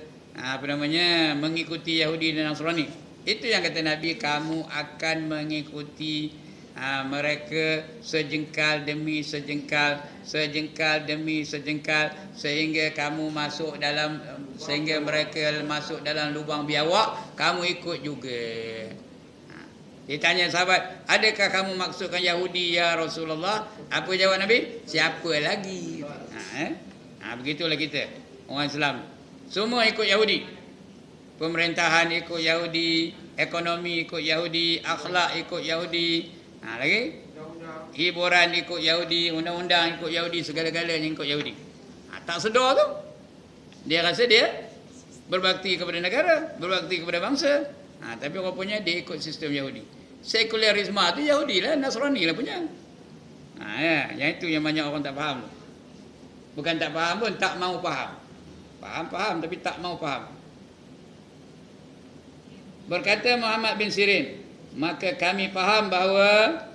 mengikuti Yahudi dan Nasrani. Itu yang kata Nabi, kamu akan mengikuti mereka sejengkal demi sejengkal, sejengkal demi sejengkal, sehingga mereka masuk dalam lubang biawak, kamu ikut juga. Dia tanya sahabat, adakah kamu maksudkan Yahudi ya Rasulullah? Apa jawab Nabi? Siapa lagi? Begitulah kita, orang Islam. Semua ikut Yahudi. Pemerintahan ikut Yahudi, ekonomi ikut Yahudi, akhlak ikut Yahudi. Lagi? Hiburan ikut Yahudi, undang-undang ikut Yahudi, segala-galanya ikut Yahudi. Tak sedar tu. Dia rasa dia berbakti kepada negara, berbakti kepada bangsa. Tapi rupanya dia ikut sistem Yahudi. Sekularisme tu Yahudi lah, Nasrani lah punya. Yang itu yang banyak orang tak faham. Bukan tak faham pun, tak mau faham. Faham tapi tak mau faham. Berkata Muhammad bin Sirin, maka kami faham bahawa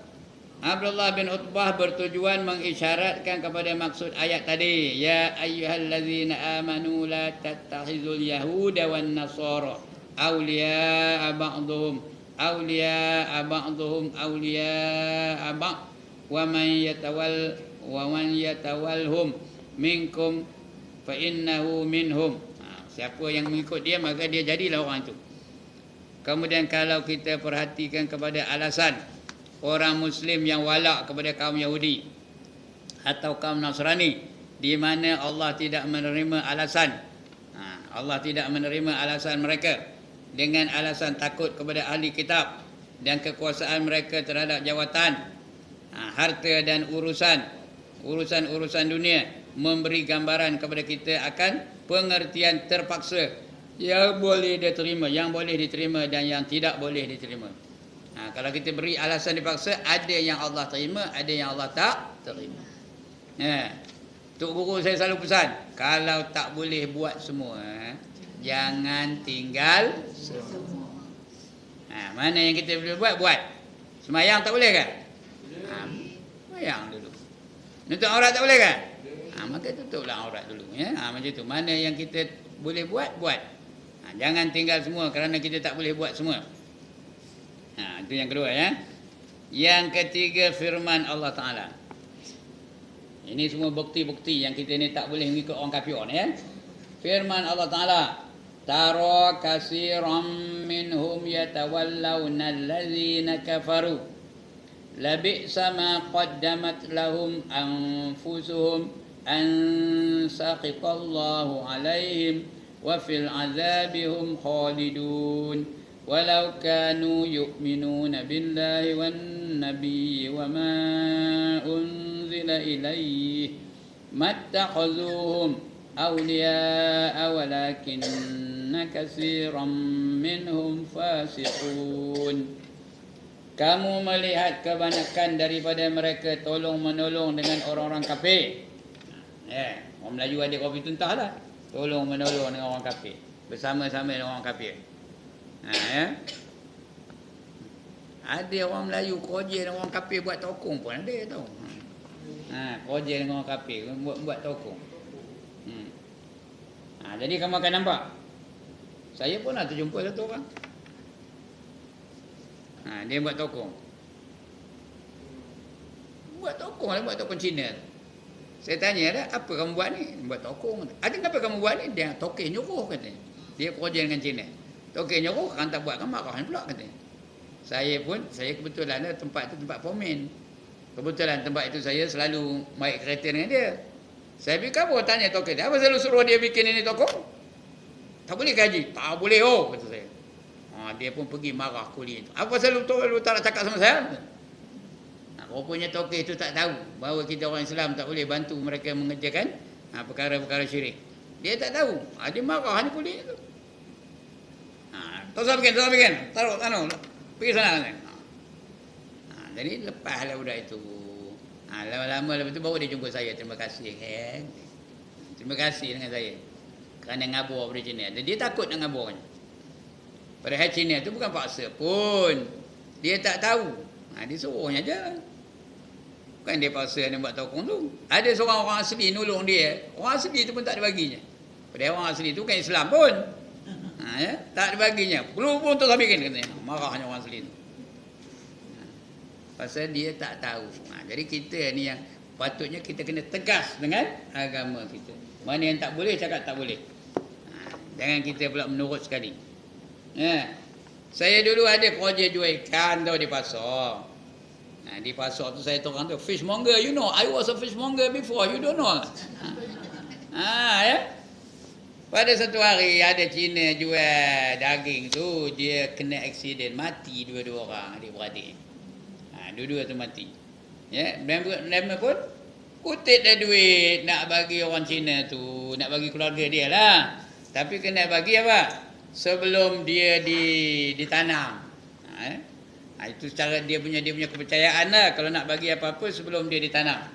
Abdullah bin Utbah bertujuan mengisyaratkan kepada maksud ayat tadi, ya ayyuhallazina amanu la tattakhizul yahuda wan nasara awliya'a ba'dhum awliya'a ba'd wa man yatawalhum minkum fa innahu minhum. Siapa yang mengikut dia maka dia jadilah orang itu. Kemudian kalau kita perhatikan kepada alasan orang Muslim yang walak kepada kaum Yahudi atau kaum Nasrani, di mana Allah tidak menerima alasan. Allah tidak menerima alasan mereka dengan alasan takut kepada ahli kitab dan kekuasaan mereka terhadap jawatan. harta dan urusan dunia memberi gambaran kepada kita akan pengertian terpaksa yang boleh diterima, yang boleh diterima dan yang tidak boleh diterima. Kalau kita beri alasan dipaksa, ada yang Allah terima, ada yang Allah tak terima. Tok Guru saya selalu pesan, kalau tak boleh buat semua, jangan tinggal semua. Mana yang kita boleh buat? Semayang tak boleh kan? Semayang dulu. Nutup aurat tak boleh kan? Maka tutuplah aurat dulu. Macam tu. Mana yang kita boleh buat. Jangan tinggal semua kerana kita tak boleh buat semua. Itu yang kedua ya. Yang ketiga firman Allah Ta'ala. Ini semua bukti-bukti yang kita ni tak boleh mengikut orang kafir ya. Firman Allah Ta'ala, tara kasiran minhum yatawallawna allazina kafaru labi'sa ma qaddamat lahum anfusuhum an saqitallahu alaihim wa fil azabi hum khalidun walau kanu yu'minuna billahi wan nabiyyi wa ma unzila ilaihi mattakhazuhum awliya'a walakinna katsiran minhum fasiqun. Kamu melihat kebanyakan daripada mereka tolong menolong dengan orang-orang kafir. Orang Melayu ada kopi tuntah lah. Tolong menolong dengan orang kafir, bersama-sama dengan orang kafir. Ada orang Melayu koja dengan orang kafir buat tokong pun ada tau. Koja dengan orang kafir buat tokong. Jadi kamu akan nampak. Saya pun ada terjumpa satu orang. Dia buat tokong. Buat tokong Cina. Saya tanya dah, apa kamu buat ni? Buat tokong. Ada kenapa kamu buat ni? Dia tokeh nyuruh katanya. Dia koja dengan Cina. Tokeh nyuruh, kan tak buat kan marahan pula katanya. Saya kebetulan tempat itu tempat pomen. Kebetulan tempat itu saya selalu naik kereta dengan dia. Saya fikir apa tanya tokeh dia. Apa selalu suruh dia bikin ini tokong? Tak boleh gaji. Tak boleh kata saya. Dia pun pergi marah kuli itu. Apa selalu tak nak cakap sama saya? Rupanya tokeh itu tak tahu bahawa kita orang Islam tak boleh bantu mereka mengerjakan perkara-perkara syirik. Dia tak tahu. Dia marah hanya kuli itu. Tak usah bikin. Taruh. Pergi sana. Jadi lepaslah budak itu. Lama-lama lepas tu baru dia jumpa saya. Terima kasih. Terima kasih dengan saya. Kerana ngabur pada Cina. Dia takut nak ngaburnya. Padahal Cina tu bukan paksa pun. Dia tak tahu. Dia suruhnya je. Bukan dia paksa nak buat tokong tu. Ada seorang orang asli nolong dia. Orang asli tu pun tak dibaginya. Padahal orang asli tu bukan Islam pun. Tak dibaginya. Perlu pun untuk bikin katanya. Marahnya orang asli tu. Pasal dia tak tahu. Jadi kita ni yang patutnya kita kena tegas dengan agama kita. Mana yang tak boleh cakap tak boleh. Jangan kita pula menurut sekali. Saya dulu ada kerja jual ikan tau di pasar. Di pasar tu saya orang tu fishmonger, you know, I was a fishmonger before, you don't know. Pada satu hari ada Cina jual daging tu, dia kena aksiden, mati dua-dua orang adik-beradik. Dua-dua tu mati. Mereka pun kutip dah duit nak bagi orang Cina tu, nak bagi keluarga dia lah. Tapi kena bagi apa? Sebelum dia ditanam. Itu cara dia punya kepercayaan lah. Kalau nak bagi apa-apa sebelum dia ditanam.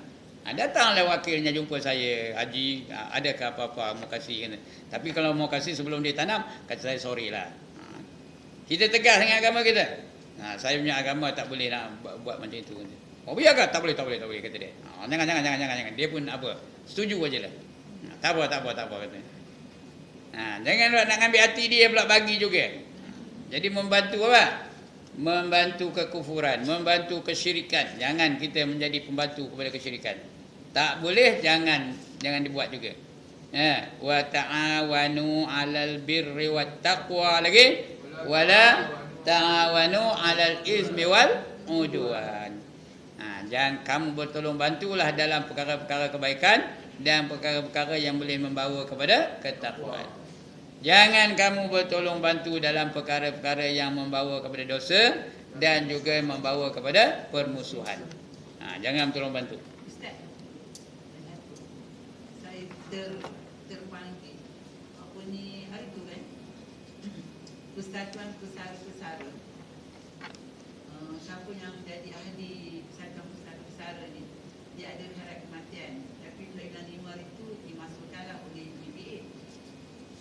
Datanglah wakilnya jumpa saya, Haji, adakah apa-apa mau kasih kata. Tapi kalau mau kasih sebelum dia tanam, kata saya sorry lah. Kita tegas dengan agama kita. Saya punya agama tak boleh nak buat macam itu. Biarkah? Tak boleh kata dia. Jangan. Dia pun apa? Setuju aja lah. Tak apa kata. Jangan nak ambil hati dia pula bagi juga. Jadi membantu apa? Membantu kekufuran, membantu kesyirikan. Jangan kita menjadi pembantu kepada kesyirikan. Tak boleh, jangan dibuat juga. Wa ta'awanu 'alal birri wat taqwa lagi wala ta'awanu 'alal izmi wal udwan. Jangan kamu bertolong bantulah dalam perkara-perkara kebaikan dan perkara-perkara yang boleh membawa kepada ketakwaan. Jangan kamu bertolong bantu dalam perkara-perkara yang membawa kepada dosa dan juga membawa kepada permusuhan. Jangan tolong bantu. Ustaz, saya terpanggil apa ni hari tu kan, Persatuan Pesara-Pesara. Siapa yang jadi ahli Persatuan Pesara-Pesara ni, dia ada syarat kematian. Tapi Perintah 5 hari tu dimasukkanlah oleh GBA.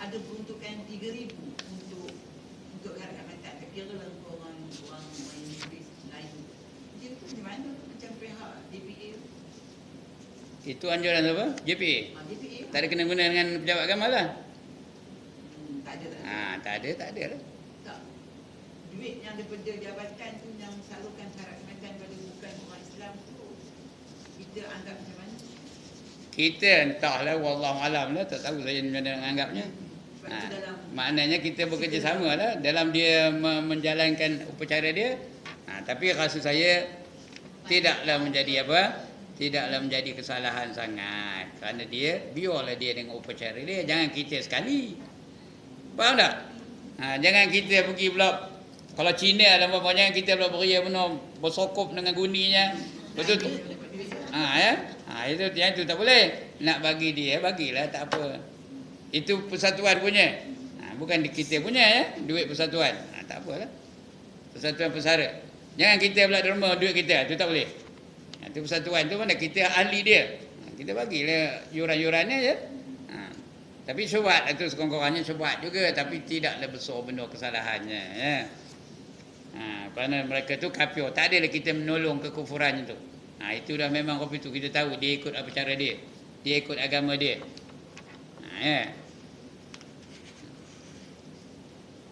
Ada peruntukan 3,000 untuk syarat kematian. Tak kira lah orang Inggeris lain. Dia tu di mana macam pihak DPA? Itu anjuran apa? JPA. DPA Tak ada kena-guna dengan pejabat agama lah. tak ada tak? Tak ada lah. Tak. Duit yang daripada jabatan tu yang salurkan syarat kematian pada bukan orang Islam tu, kita anggap macam mana? Kita entahlah, wallahualam lah, tak tahu saya macam mana menganggapnya. Sebab tu dalam Maknanya kita bekerjasama lah dalam dia menjalankan upacara dia. Tapi rasa saya tidaklah menjadi apa? Tidaklah menjadi kesalahan sangat. Kerana dia, biarlah dia dengan upacara dia. Jangan kita sekali. Faham tak? Jangan kita pergi pula. Kalau Cina ada apa, jangan kita pula beria penuh bersokop dengan guninya. Betul tu? Itu tak boleh. Nak bagi dia, bagilah, tak apa. Itu persatuan punya. Bukan kita punya ya, duit persatuan. Tak apalah. Persatuan pesara. Jangan kita pula derma duit kita, itu tak boleh. Itu persatuan tu mana kita ahli dia. Kita bagilah yuran-yurannya je. Tapi syubhat itu sekurang-kurangnya syubhat juga, tapi tidaklah besar benda kesalahannya ya. Kerana mereka tu kafir, tak adalah kita menolong kekufurannya tu. Itu dah memang kopi tu, kita tahu dia ikut apa cara dia. Dia ikut agama dia. Ya.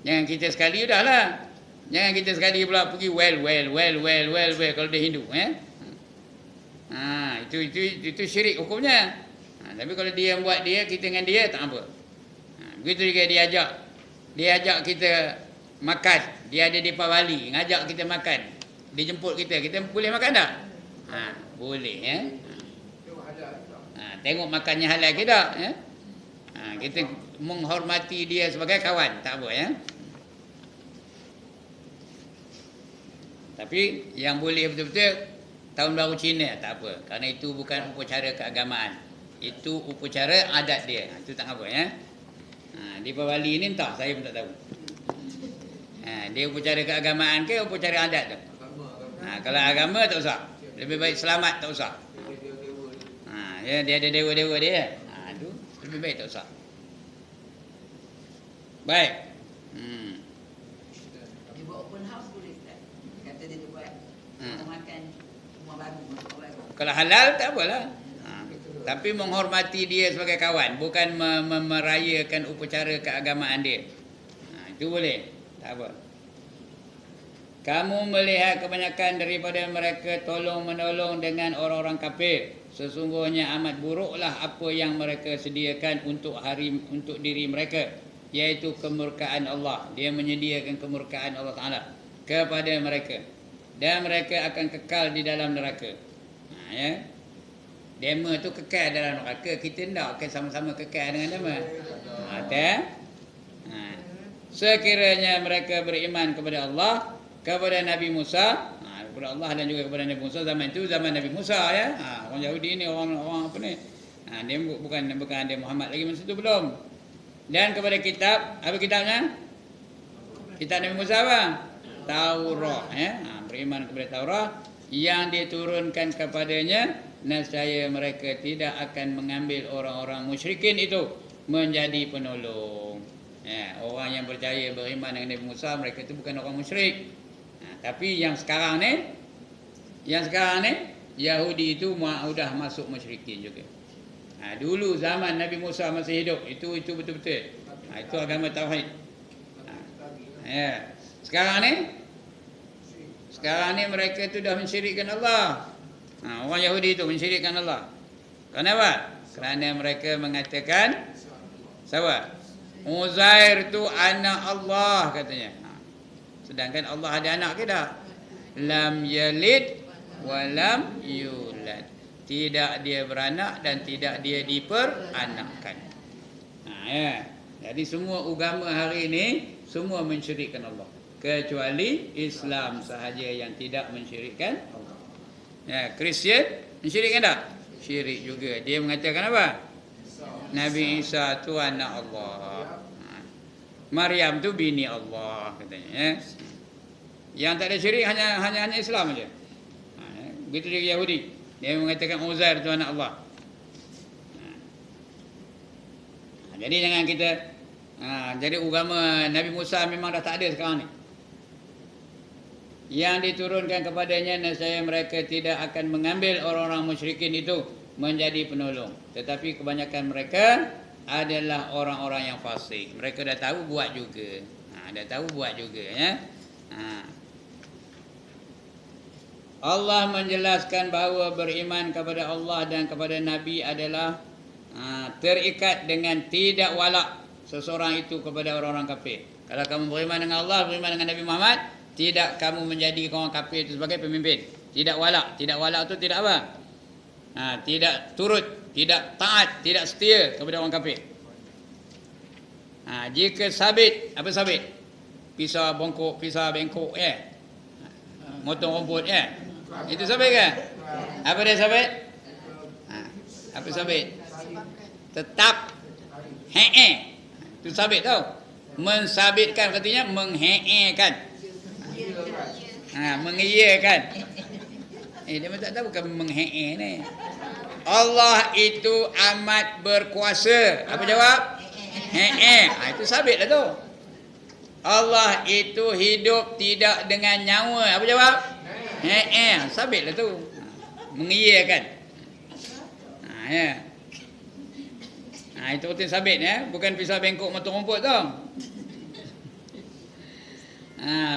Jangan kita sekali udahlah. Jangan kita sekali pula pergi well kalau dia Hindu itu syirik hukumnya. Tapi kalau dia buat dia, kita dengan dia tak apa. Begitu juga dia ajak kita makan, dia ada di Pawali, ngajak kita makan, dia jemput kita boleh makan tak? Boleh ya. Tengok makannya halal ke tak ya. Kita menghormati dia sebagai kawan, tak apa ya. Tapi yang boleh betul-betul Tahun Baru Cina tak apa, kerana itu bukan upacara keagamaan. Itu upacara adat dia. Itu tak apa ya. Di Bali ni entah, saya pun tak tahu. Dia upacara keagamaan ke upacara adat tu? Kalau agama tak usah. Lebih baik selamat tak usah. Dia ada dewa-dewa dia. Itu lebih baik tak usah. Baik. Dia buat open house boleh tak? Kata dia buat makan rumah baru. Kalau halal tak apalah. Tapi menghormati dia sebagai kawan, bukan merayakan upacara keagamaan dia. Itu boleh. Tak apa. Kamu melihat kebanyakan daripada mereka tolong-menolong dengan orang-orang kafir. Sesungguhnya amat buruklah apa yang mereka sediakan untuk diri mereka, iaitu kemurkaan Allah. Dia menyediakan kemurkaan Allah Ta'ala kepada mereka, dan mereka akan kekal di dalam neraka. Ya. Dema tu kekal dalam neraka. Kita tak akan sama-sama kekal dengan dema. Sekiranya mereka beriman kepada Allah, kepada Nabi Musa, kepada Allah dan juga kepada Nabi Musa, zaman itu zaman Nabi Musa ya. Orang Yahudi ni orang apa ni? Dia bukan ada Muhammad lagi masa itu belum. Dan kepada kitab, apa kitabnya? Kitab Nabi Musa apa? Taurat ya. Beriman kepada Taurat yang diturunkan kepadanya, nescaya mereka tidak akan mengambil orang-orang musyrikin itu menjadi penolong. Ya, orang yang percaya beriman dengan Nabi Musa, mereka itu bukan orang musyrik. Tapi yang sekarang ni Yahudi itu sudah masuk musyrikin juga. Dulu zaman Nabi Musa masih hidup, itu betul-betul. Itu agama tauhid. Ya. Sekarang ni mereka itu dah mensyirikkan Allah. Orang Yahudi itu mensyirikkan Allah. Kenapa? Kerana mereka mengatakan siapa? Uzair itu anak Allah katanya. Sedangkan Allah ada anak ke tak? Lam yalid wa lam yulad. Tidak dia beranak dan tidak dia diperanakkan. Ya. Jadi semua agama hari ini semua mensyirikkan Allah, kecuali Islam sahaja yang tidak mensyirikkan Allah. Ya, Kristian syirik kan tak? Syirik juga. Dia mengatakan apa? Nabi Isa tu anak Allah. Maryam tu bini Allah katanya, ya. Yang tak ada syirik hanya Islam aja. Begitu juga Yahudi. Dia mengatakan Uzair tu anak Allah. Jadi jangan kita jadi agama Nabi Musa memang dah tak ada sekarang ni. Yang diturunkan kepadanya, nescaya mereka tidak akan mengambil orang-orang musyrikin itu menjadi penolong. Tetapi kebanyakan mereka adalah orang-orang yang fasik. Mereka dah tahu buat juga. Ya. Allah menjelaskan bahawa beriman kepada Allah dan kepada Nabi adalah terikat dengan tidak walak seseorang itu kepada orang-orang kafir. Kalau kamu beriman dengan Allah, beriman dengan Nabi Muhammad, tidak kamu menjadi orang kafir itu sebagai pemimpin. Tidak walak. Tidak walak itu tidak apa? Tidak turut, tidak taat, tidak setia kepada orang kafir. Jika sabit, apa sabit? Pisau bengkok, ya. Motong rumput, ya. Itu sabit kan? Apa dia sabit? Apa sabit? Tetap itu sabit tau. Mensabitkan artinya mengheekan. Mengiyakan. Dia tak tahu bukan menghee ni. Allah itu amat berkuasa. Apa jawab? Itu sabit lah tu. Allah itu hidup tidak dengan nyawa. Apa jawab? Sabit lah tu. Mengiyakan. Ya. Itu betul sabit, ya. Bukan pisau bengkok motong rumput tu.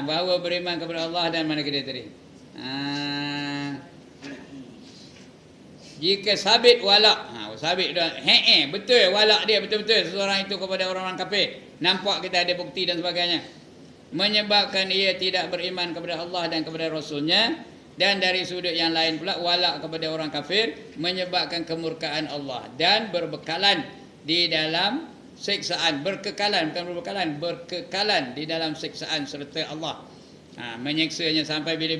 Bahawa beriman kepada Allah dan mana dia tadi. Jika sabit walak, sabit dah betul walak dia betul-betul seseorang itu kepada orang-orang kafir. Nampak kita ada bukti dan sebagainya. Menyebabkan ia tidak beriman kepada Allah dan kepada Rasulnya. Dan dari sudut yang lain pula, walak kepada orang kafir menyebabkan kemurkaan Allah dan berbekalan di dalam siksaan, berkekalan di dalam siksaan serta Allah. Menyiksanya sampai bila.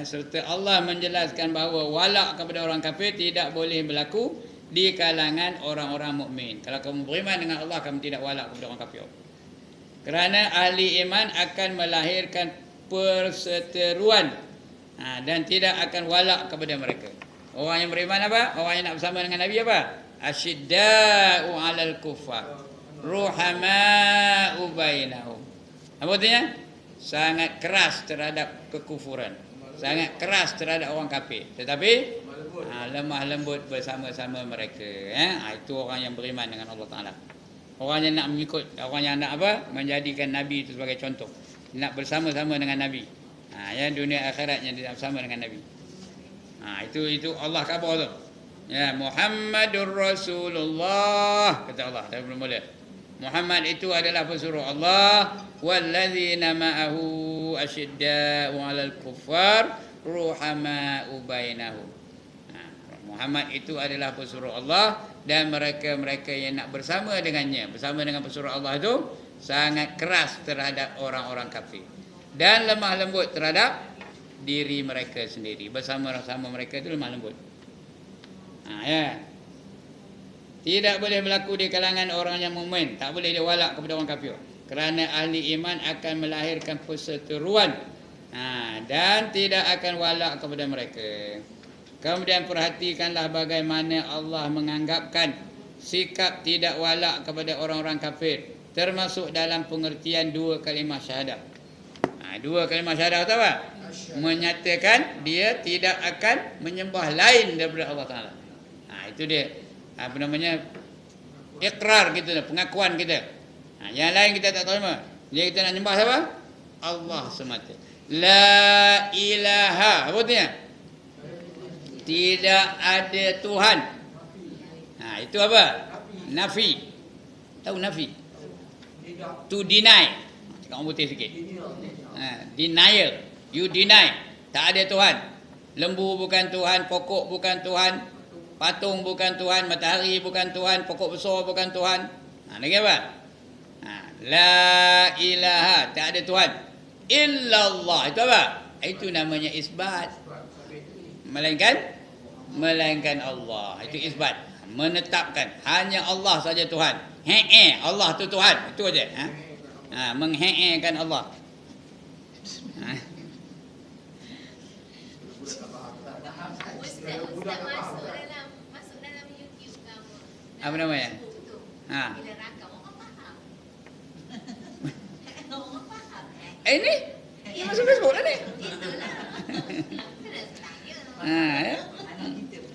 Serta Allah menjelaskan bahawa walak kepada orang kafir tidak boleh berlaku di kalangan orang-orang mukmin. Kalau kamu beriman dengan Allah, kamu tidak walak kepada orang kafir. Kerana ahli iman akan melahirkan perseteruan dan tidak akan walak kepada mereka. Orang yang beriman apa? Orang yang nak bersama dengan Nabi apa? Asyidda'u 'alal kuffar, ruhama'u bainahum. Apa artinya? Sangat keras terhadap kekufuran, sangat keras terhadap orang kafir, tetapi lemah lembut bersama-sama mereka. Itu orang yang beriman dengan Allah Ta'ala. Orang yang nak mengikut, orang yang nak apa? Menjadikan Nabi itu sebagai contoh, nak bersama-sama dengan Nabi. Dunia akhiratnya dia bersama dengan Nabi. Itu Allah khabar tu. Ya, Muhammadur Rasulullah, kata Allah dari mula. Muhammad itu adalah pesuruh Allah. Walladzina ma'ahu asyidda'u 'alal kuffar ruhama'u bainahum. Muhammad itu adalah pesuruh Allah dan mereka-mereka yang nak bersama dengannya, bersama dengan pesuruh Allah itu sangat keras terhadap orang-orang kafir dan lemah lembut terhadap diri mereka sendiri. Bersama-sama mereka itu lemah lembut. Ya. Tidak boleh berlaku di kalangan orang yang mukmin, tak boleh dia walak kepada orang kafir. Kerana ahli iman akan melahirkan perseteruan dan tidak akan walak kepada mereka. Kemudian perhatikanlah bagaimana Allah menganggapkan sikap tidak walak kepada orang-orang kafir, termasuk dalam pengertian dua kalimah syahadah. Dua kalimah syahadah apa? Menyatakan dia tidak akan menyembah lain daripada Allah Ta'ala. Itu dia apa namanya, ikrar kita, pengakuan kita. Yang lain kita tak terima. Jadi kita nak nyembah siapa? Allah semata. La ilaha, apa artinya? Tidak ada Tuhan. Itu apa? Nafi. Tahu nafi? To deny. Cakap orang putih sikit. Denial. You deny. Tak ada Tuhan. Lembu bukan Tuhan, pokok bukan Tuhan, patung bukan Tuhan, matahari bukan Tuhan, pokok besar bukan Tuhan. Lagi apa? La ilaha, tak ada Tuhan. Illallah. Itu apa? Itu namanya isbat. melainkan Allah. Itu isbat, menetapkan hanya Allah saja Tuhan. Allah tu Tuhan, itu aja. Menghe'ekan Allah. Ustaz masuk dalam YouTube kamu. Apa namanya? Tu. Ha. Bila rakam orang faham. Orang faham. Ini? Ini masuk Facebook lah ni. Itulah. Terus tanya. Ya. Anak kita pun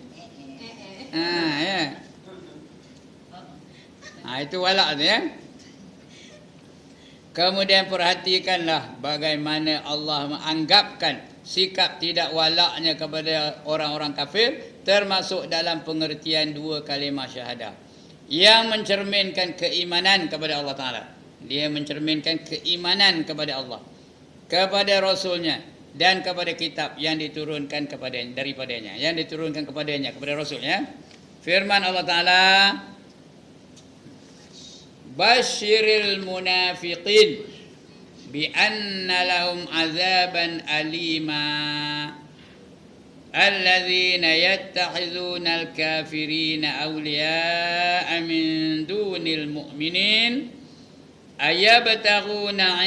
Ya. Itu walak tu ya. Kemudian perhatikanlah bagaimana Allah menganggapkan sikap tidak walaknya kepada orang-orang kafir termasuk dalam pengertian dua kalimah syahadah yang mencerminkan keimanan kepada Allah Ta'ala. Dia mencerminkan keimanan kepada Allah, kepada Rasulnya, dan kepada kitab yang diturunkan daripadanya, yang diturunkan kepadanya, kepada Rasulnya. Firman Allah Ta'ala, Bashiril munafiqin bi'anna lahum azaban alima alladzina yattakhizuna al-kafirina awliya'a min dunil mu'minin ayabtaghuna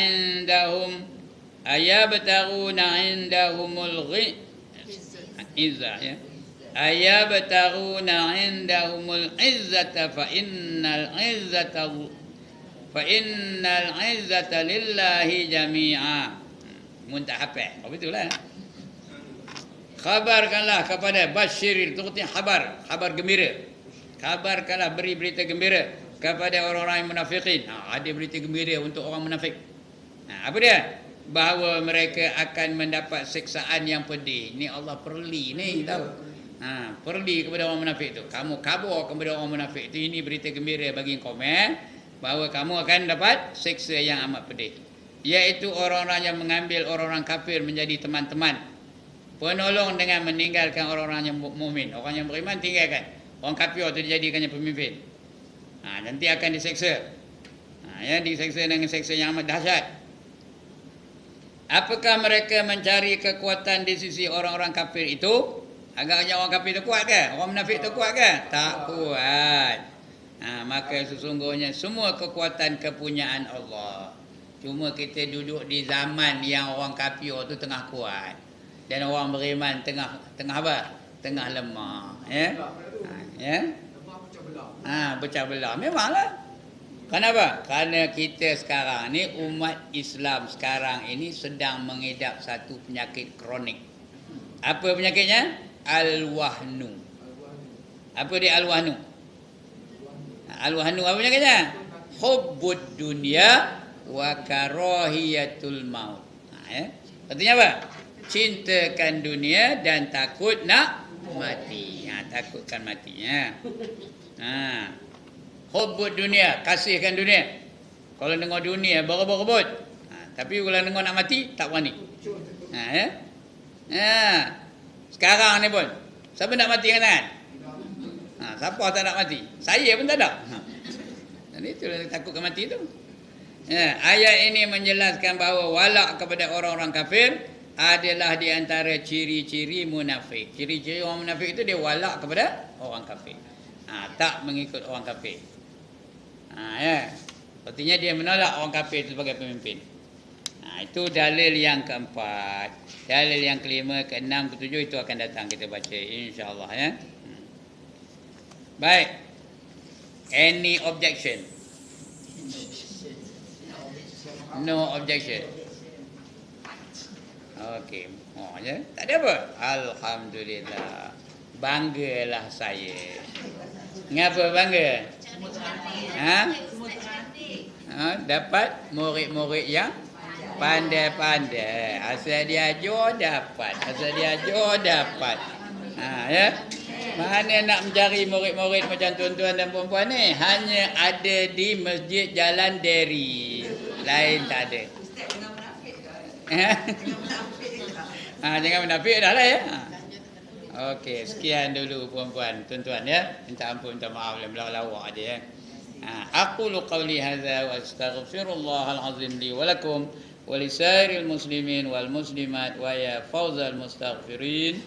indahumul izzah ya. Ayabtaghuna indahumul izzata fa innal izzata lillahi jami'a. Muntah hafal. Apa itulah. Khabarkanlah kepada basyiril, itu artinya khabar gembira. Khabarkanlah, beri berita gembira kepada orang-orang yang munafikin. Ada berita gembira untuk orang munafik. Apa dia? Bahawa mereka akan mendapat siksaan yang pedih. Ni Allah perli ni tahu. Perli kepada orang munafik tu. Kamu kabur kepada orang munafik tu. Ini berita gembira bagi kau bahawa kamu akan dapat siksa yang amat pedih. Iaitu orang-orang yang mengambil orang-orang kafir menjadi teman-teman, penolong dengan meninggalkan orang-orang yang mukmin. Orang yang beriman tinggalkan. Orang kafir itu dijadikannya pemimpin. Nanti akan diseksa. Diseksa dengan seksa yang amat dahsyat. Apakah mereka mencari kekuatan di sisi orang-orang kafir itu? Agaknya orang kafir itu kuat ke? Orang munafik itu kuat ke? Tak kuat. Maka sesungguhnya semua kekuatan kepunyaan Allah. Cuma kita duduk di zaman yang orang kafir itu tengah kuat dan orang beriman tengah apa? Tengah lemah. Pecah belah. Memanglah. Kenapa? Kerana kita sekarang ni, umat Islam sekarang ini sedang mengidap satu penyakit kronik. Apa penyakitnya? Al-wahnu. Apa dia al-wahnu? Al-wahnu apa penyakitnya? Hubbud dunya wa karahiyatul maut. Artinya apa? Cintakan dunia dan takut nak mati. Takutkan matinya. Hubbud dunia, kasihkan dunia. Kalau dengar dunia berebut-rebut. Tapi kalau dengar nak mati tak berani. Sekarang ni pun siapa nak mati dengan tangan? Siapa tak nak mati? Saya pun tak ada. Dan itulah takutkan mati tu. Ayat ini menjelaskan bahawa walak kepada orang-orang kafir adalah di antara ciri-ciri munafik. Ciri-ciri orang munafik itu dia walak kepada orang kafir. Tak mengikut orang kafir. Artinya dia menolak orang kafir itu sebagai pemimpin. Itu dalil yang keempat. Dalil yang kelima, keenam, ketujuh itu akan datang kita baca insya-Allah ya. Baik. Any objection? No objection. Okey. Ya. Tak ada apa? Alhamdulillah. Banggalah saya. Ngapa bangga? Dapat murid-murid yang pandai-pandai. Asal dia ajar dapat. Ya. Mana nak mencari murid-murid macam tuan-tuan dan puan-puan ni? Hanya ada di Masjid Jalan Deri. Lain tak ada. Ustaz jangan munafik dah. Jangan munafik dah lah ya. Okey, sekian dulu puan-puan, tuan-tuan ya. Minta ampun, minta maaf lawak aja ya. Aqulu qawli hadza wa astaghfirullahal azim li wa lakum wa lisairil muslimin wal muslimat wa ya fawzal mustaghfirin.